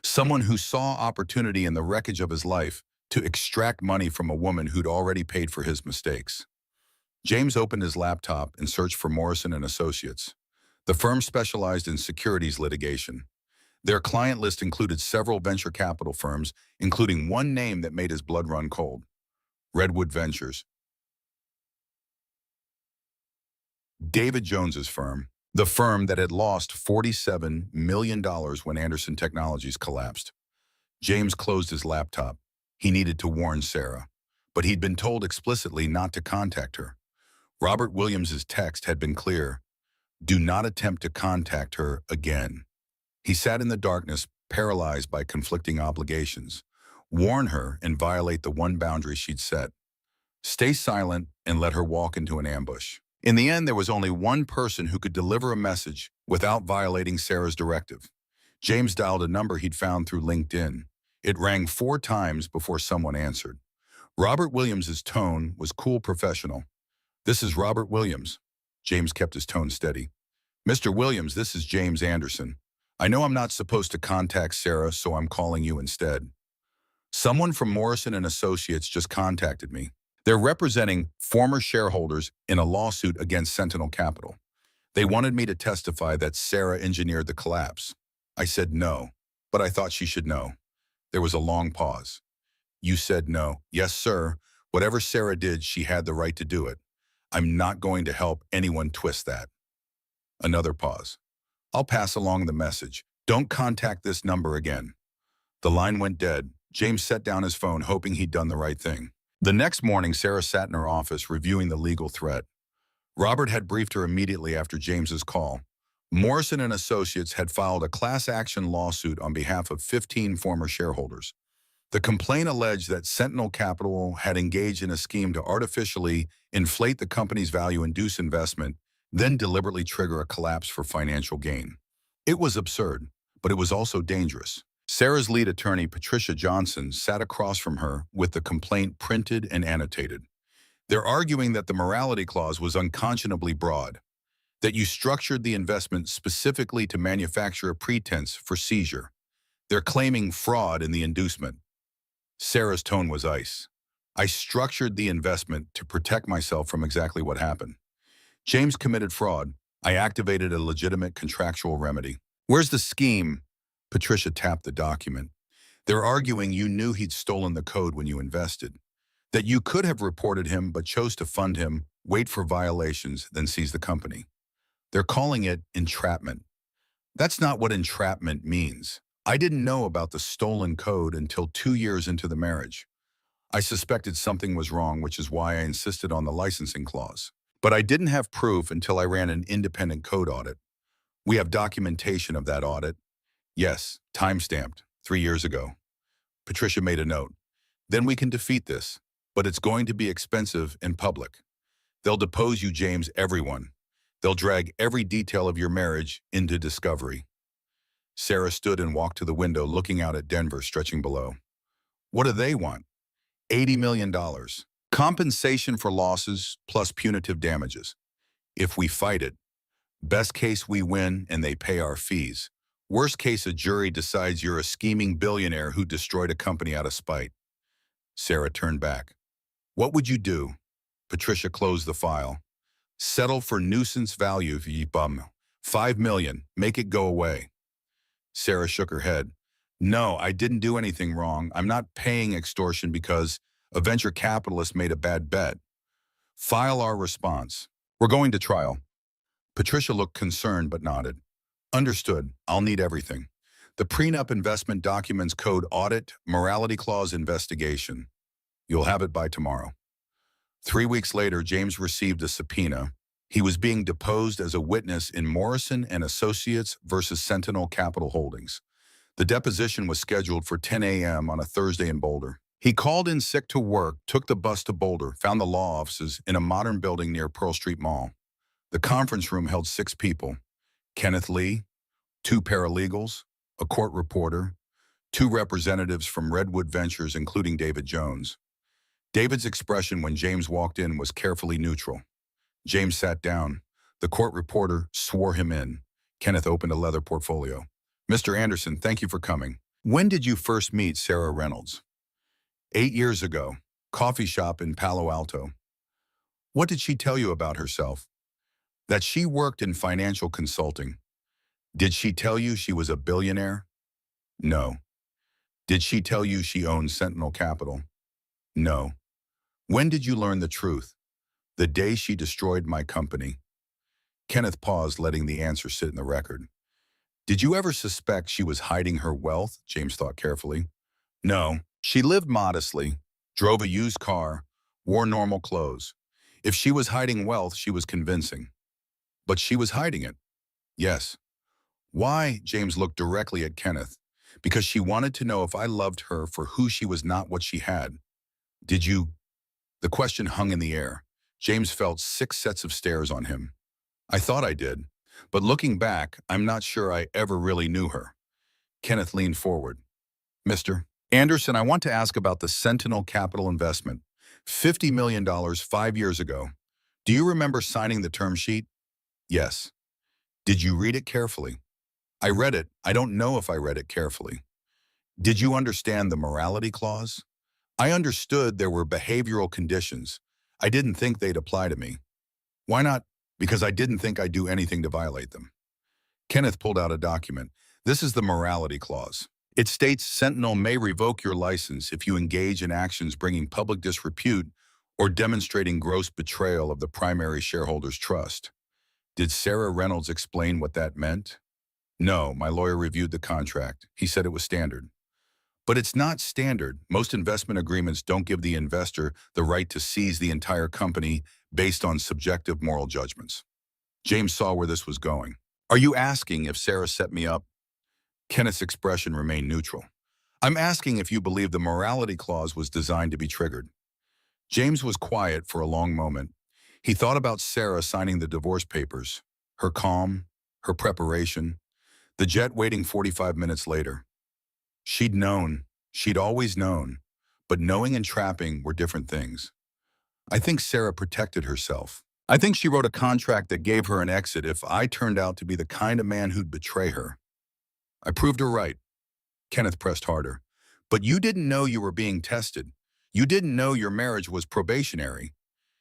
Someone who saw opportunity in the wreckage of his life to extract money from a woman who'd already paid for his mistakes. James opened his laptop and searched for Morrison and Associates. The firm specialized in securities litigation. Their client list included several venture capital firms, including one name that made his blood run cold. Redwood Ventures. David Jones's firm, the firm that had lost $47 million when Anderson Technologies collapsed. James closed his laptop. He needed to warn Sarah, but he'd been told explicitly not to contact her. Robert Williams's text had been clear. Do not attempt to contact her again. He sat in the darkness, paralyzed by conflicting obligations. Warn her and violate the one boundary she'd set. Stay silent and let her walk into an ambush. In the end, there was only one person who could deliver a message without violating Sarah's directive. James dialed a number he'd found through LinkedIn. It rang 4 times before someone answered. Robert Williams's tone was cool, professional. This is Robert Williams. James kept his tone steady. Mr. Williams, this is James Anderson. I know I'm not supposed to contact Sarah, so I'm calling you instead. Someone from Morrison and Associates just contacted me. They're representing former shareholders in a lawsuit against Sentinel Capital. They wanted me to testify that Sarah engineered the collapse. I said no, but I thought she should know. There was a long pause. You said no. Yes, sir. Whatever Sarah did, she had the right to do it. I'm not going to help anyone twist that. Another pause. I'll pass along the message. Don't contact this number again. The line went dead. James set down his phone, hoping he'd done the right thing. The next morning, Sarah sat in her office, reviewing the legal threat. Robert had briefed her immediately after James's call. Morrison and Associates had filed a class action lawsuit on behalf of 15 former shareholders. The complaint alleged that Sentinel Capital had engaged in a scheme to artificially inflate the company's value, induce investment, then deliberately trigger a collapse for financial gain. It was absurd, but it was also dangerous. Sarah's lead attorney, Patricia Johnson, sat across from her with the complaint printed and annotated. They're arguing that the morality clause was unconscionably broad, that you structured the investment specifically to manufacture a pretense for seizure. They're claiming fraud in the inducement. Sarah's tone was ice. I structured the investment to protect myself from exactly what happened. James committed fraud. I activated a legitimate contractual remedy. Where's the scheme? Patricia tapped the document. They're arguing you knew he'd stolen the code when you invested, that you could have reported him but chose to fund him, wait for violations, then seize the company. They're calling it entrapment. That's not what entrapment means. I didn't know about the stolen code until 2 years into the marriage. I suspected something was wrong, which is why I insisted on the licensing clause. But I didn't have proof until I ran an independent code audit. We have documentation of that audit. Yes, time-stamped, 3 years ago. Patricia made a note. Then we can defeat this, but it's going to be expensive in public. They'll depose you, James, everyone. They'll drag every detail of your marriage into discovery. Sarah stood and walked to the window, looking out at Denver stretching below. What do they want? $80 million. Compensation for losses plus punitive damages. If we fight it, best case we win and they pay our fees. Worst case, a jury decides you're a scheming billionaire who destroyed a company out of spite. Sarah turned back. What would you do? Patricia closed the file. Settle for nuisance value, bum. $5 million. Make it go away. Sarah shook her head. No, I didn't do anything wrong. I'm not paying extortion because a venture capitalist made a bad bet. File our response. We're going to trial. Patricia looked concerned but nodded. Understood. I'll need everything. The prenup investment documents, code audit, morality clause investigation. You'll have it by tomorrow. 3 weeks later, James received a subpoena. He was being deposed as a witness in Morrison and Associates versus Sentinel Capital Holdings. The deposition was scheduled for 10 a.m. on a Thursday in Boulder. He called in sick to work, took the bus to Boulder, found the law offices in a modern building near Pearl Street Mall. The conference room held 6 people. Kenneth Lee, 2 paralegals, a court reporter, 2 representatives from Redwood Ventures, including David Jones. David's expression when James walked in was carefully neutral. James sat down. The court reporter swore him in. Kenneth opened a leather portfolio. Mr. Anderson, thank you for coming. When did you first meet Sarah Reynolds? 8 years ago. Coffee shop in Palo Alto. What did she tell you about herself? That she worked in financial consulting. Did she tell you she was a billionaire? No. Did she tell you she owned Sentinel Capital? No. When did you learn the truth? The day she destroyed my company. Kenneth paused, letting the answer sit in the record. Did you ever suspect she was hiding her wealth? James thought carefully. No. She lived modestly, drove a used car, wore normal clothes. If she was hiding wealth, she was convincing. But she was hiding it. Yes. Why? James looked directly at Kenneth. Because she wanted to know if I loved her for who she was, not what she had. Did you? The question hung in the air. James felt 6 sets of stares on him. I thought I did, but looking back, I'm not sure I ever really knew her. Kenneth leaned forward. Mr. Anderson, I want to ask about the Sentinel Capital investment. $50 million 5 years ago. Do you remember signing the term sheet? Yes. Did you read it carefully? I read it. I don't know if I read it carefully. Did you understand the morality clause? I understood there were behavioral conditions. I didn't think they'd apply to me. Why not? Because I didn't think I'd do anything to violate them. Kenneth pulled out a document. This is the morality clause. It states Sentinel may revoke your license if you engage in actions bringing public disrepute or demonstrating gross betrayal of the primary shareholder's trust. Did Sarah Reynolds explain what that meant? No, my lawyer reviewed the contract. He said it was standard. But it's not standard. Most investment agreements don't give the investor the right to seize the entire company based on subjective moral judgments. James saw where this was going. Are you asking if Sarah set me up? Kenneth's expression remained neutral. I'm asking if you believe the morality clause was designed to be triggered. James was quiet for a long moment. He thought about Sarah signing the divorce papers, her calm, her preparation, the jet waiting 45 minutes later. She'd known. She'd always known. But knowing and trapping were different things. I think Sarah protected herself. I think she wrote a contract that gave her an exit if I turned out to be the kind of man who'd betray her. I proved her right. Kenneth pressed harder. But you didn't know you were being tested. You didn't know your marriage was probationary.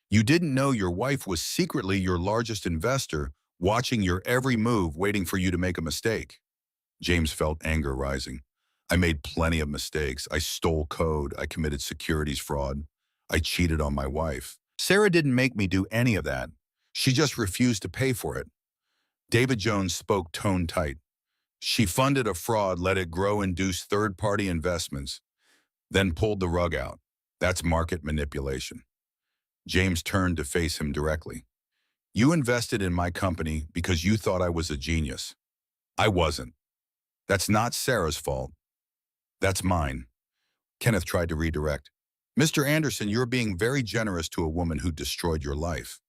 You didn't know your wife was secretly your largest investor watching your every move, waiting for you to make a mistake. James felt anger rising. I made plenty of mistakes. I stole code. I committed securities fraud. I cheated on my wife. Sarah didn't make me do any of that. She just refused to pay for it. David Jones spoke tone tight. She funded a fraud, let it grow, induced third-party investments, then pulled the rug out. That's market manipulation. James turned to face him directly. You invested in my company because you thought I was a genius. I wasn't. That's not Sarah's fault. That's mine. Kenneth tried to redirect. Mr. Anderson, you're being very generous to a woman who destroyed your life.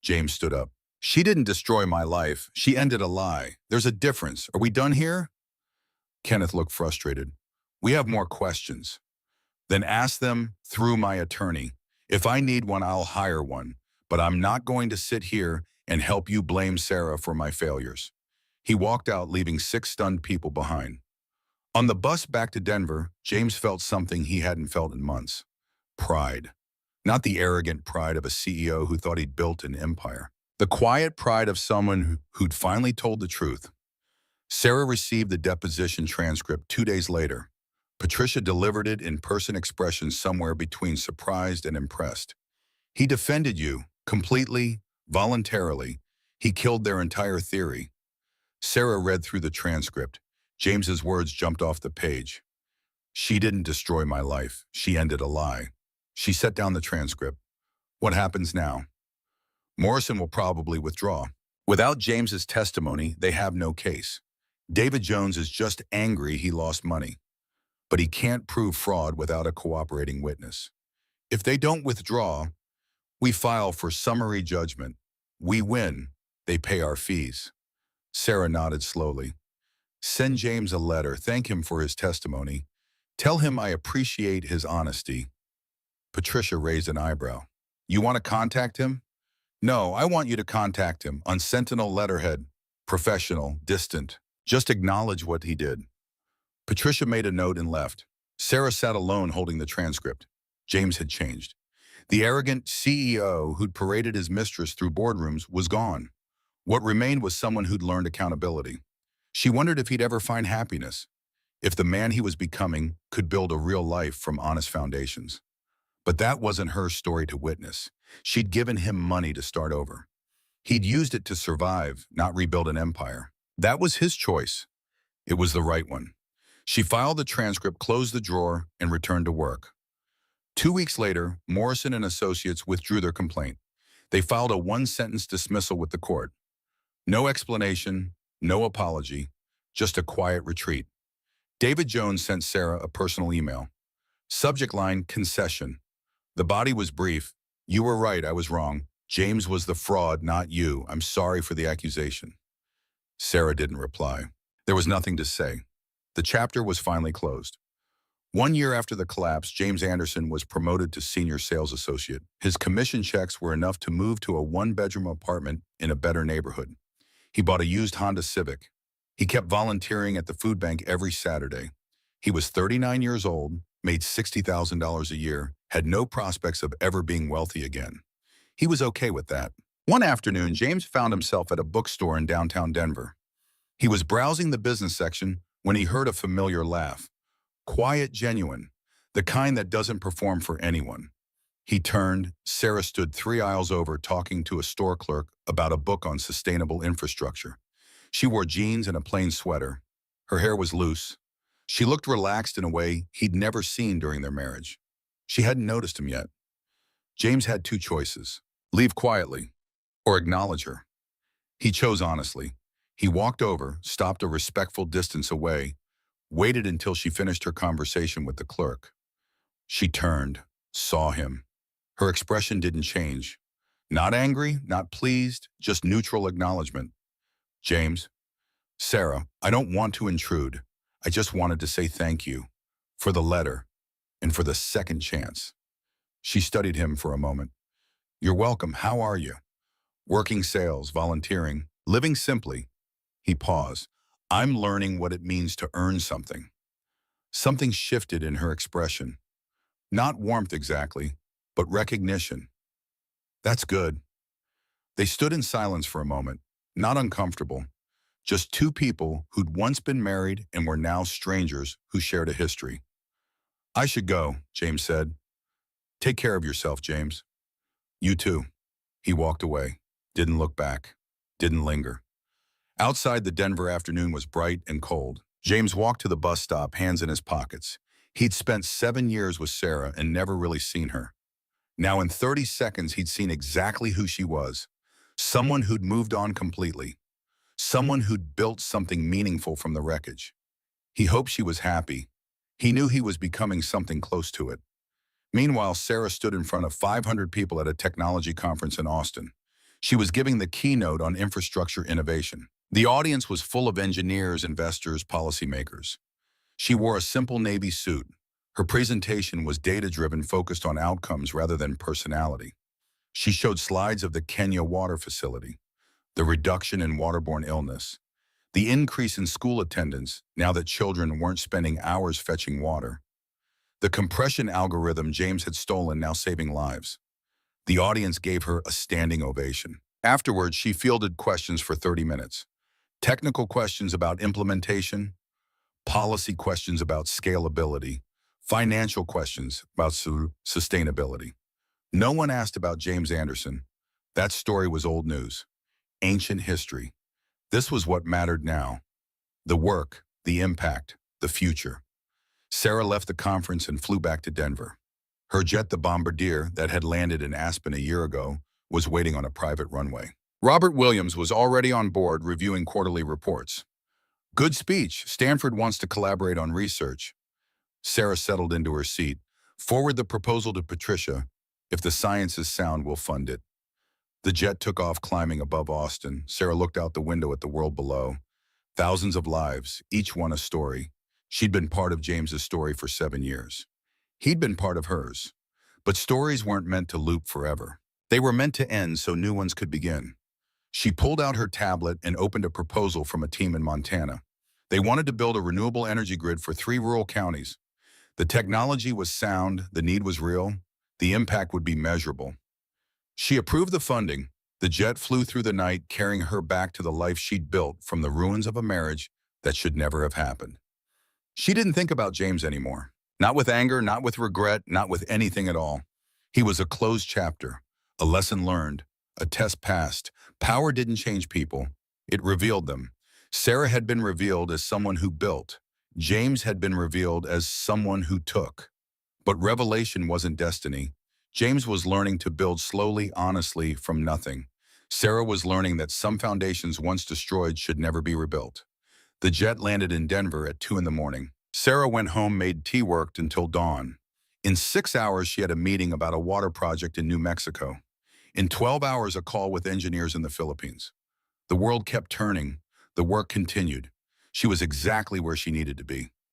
James stood up. She didn't destroy my life. She ended a lie. There's a difference. Are we done here? Kenneth looked frustrated. We have more questions. Then ask them through my attorney. If I need one, I'll hire one. But I'm not going to sit here and help you blame Sarah for my failures. He walked out, leaving 6 stunned people behind. On the bus back to Denver, James felt something he hadn't felt in months. Pride. Not the arrogant pride of a CEO who thought he'd built an empire. The quiet pride of someone who'd finally told the truth. Sarah received the deposition transcript 2 days later. Patricia delivered it in person expressions somewhere between surprised and impressed. He defended you, completely, voluntarily. He killed their entire theory. Sarah read through the transcript. James's words jumped off the page. She didn't destroy my life. She ended a lie. She set down the transcript. What happens now? Morrison will probably withdraw. Without James's testimony, they have no case. David Jones is just angry he lost money. But he can't prove fraud without a cooperating witness. If they don't withdraw, we file for summary judgment. We win. They pay our fees. Sarah nodded slowly. Send James a letter. Thank him for his testimony. Tell him I appreciate his honesty. Patricia raised an eyebrow. You want to contact him? No, I want you to contact him on Sentinel letterhead. Professional, distant. Just acknowledge what he did. Patricia made a note and left. Sarah sat alone holding the transcript. James had changed. The arrogant CEO who'd paraded his mistress through boardrooms was gone. What remained was someone who'd learned accountability. She wondered if he'd ever find happiness, if the man he was becoming could build a real life from honest foundations. But that wasn't her story to witness. She'd given him money to start over. He'd used it to survive, not rebuild an empire. That was his choice. It was the right one. She filed the transcript, closed the drawer, and returned to work. 2 weeks later, Morrison and Associates withdrew their complaint. They filed a 1-sentence dismissal with the court. No explanation, no apology, just a quiet retreat. David Jones sent Sarah a personal email. Subject line, concession. The body was brief. You were right, I was wrong. James was the fraud, not you. I'm sorry for the accusation. Sarah didn't reply. There was nothing to say. The chapter was finally closed. 1 year after the collapse, James Anderson was promoted to senior sales associate. His commission checks were enough to move to a 1-bedroom apartment in a better neighborhood. He bought a used Honda Civic. He kept volunteering at the food bank every Saturday. He was 39 years old, made $60,000 a year, had no prospects of ever being wealthy again. He was okay with that. One afternoon, James found himself at a bookstore in downtown Denver. He was browsing the business section when he heard a familiar laugh. Quiet, genuine, the kind that doesn't perform for anyone. He turned. Sarah stood 3 aisles over talking to a store clerk about a book on sustainable infrastructure. She wore jeans and a plain sweater. Her hair was loose. She looked relaxed in a way he'd never seen during their marriage. She hadn't noticed him yet. James had 2 choices: leave quietly or acknowledge her. He chose honestly. He walked over, stopped a respectful distance away, waited until she finished her conversation with the clerk. She turned, saw him. Her expression didn't change. Not angry, not pleased, just neutral acknowledgement. James, Sarah, I don't want to intrude. I just wanted to say thank you for the letter and for the second chance. She studied him for a moment. You're welcome. How are you? Working sales, volunteering, living simply. He paused. I'm learning what it means to earn something. Something shifted in her expression. Not warmth exactly, but recognition. That's good. They stood in silence for a moment. Not uncomfortable, just two people who'd once been married and were now strangers who shared a history. I should go, James said. Take care of yourself, James. You too. He walked away, didn't look back, didn't linger. Outside, the Denver afternoon was bright and cold. James walked to the bus stop, hands in his pockets. He'd spent 7 years with Sarah and never really seen her. Now in 30 seconds, he'd seen exactly who she was. Someone who'd moved on completely. Someone who'd built something meaningful from the wreckage. He hoped she was happy. He knew he was becoming something close to it. Meanwhile, Sarah stood in front of 500 people at a technology conference in Austin. She was giving the keynote on infrastructure innovation. The audience was full of engineers, investors, policymakers. She wore a simple navy suit. Her presentation was data-driven, focused on outcomes rather than personality. She showed slides of the Kenya water facility, the reduction in waterborne illness, the increase in school attendance now that children weren't spending hours fetching water, the compression algorithm James had stolen now saving lives. The audience gave her a standing ovation. Afterwards, she fielded questions for 30 minutes. Technical questions about implementation, policy questions about scalability, financial questions about sustainability. No one asked about James Anderson. That story was old news, ancient history. This was what mattered now. The work, the impact, the future. Sarah left the conference and flew back to Denver. Her jet, the Bombardier that had landed in Aspen a year ago, was waiting on a private runway. Robert Williams was already on board reviewing quarterly reports. Good speech. Stanford wants to collaborate on research. Sarah settled into her seat. Forward the proposal to Patricia. If the science is sound, we'll fund it. The jet took off, climbing above Austin. Sarah looked out the window at the world below. Thousands of lives, each one a story. She'd been part of James's story for 7 years. He'd been part of hers. But stories weren't meant to loop forever. They were meant to end so new ones could begin. She pulled out her tablet and opened a proposal from a team in Montana. They wanted to build a renewable energy grid for 3 rural counties. The technology was sound, the need was real, the impact would be measurable. She approved the funding. The jet flew through the night, carrying her back to the life she'd built from the ruins of a marriage that should never have happened. She didn't think about James anymore. Not with anger, not with regret, not with anything at all. He was a closed chapter, a lesson learned, a test passed. Power didn't change people. It revealed them. Sarah had been revealed as someone who built. James had been revealed as someone who took. But revelation wasn't destiny. James was learning to build slowly, honestly, from nothing. Sarah was learning that some foundations once destroyed should never be rebuilt. The jet landed in Denver at 2 in the morning. Sarah went home, made tea, worked until dawn. In 6 hours, she had a meeting about a water project in New Mexico. In 12 hours, a call with engineers in the Philippines. The world kept turning. The work continued. She was exactly where she needed to be.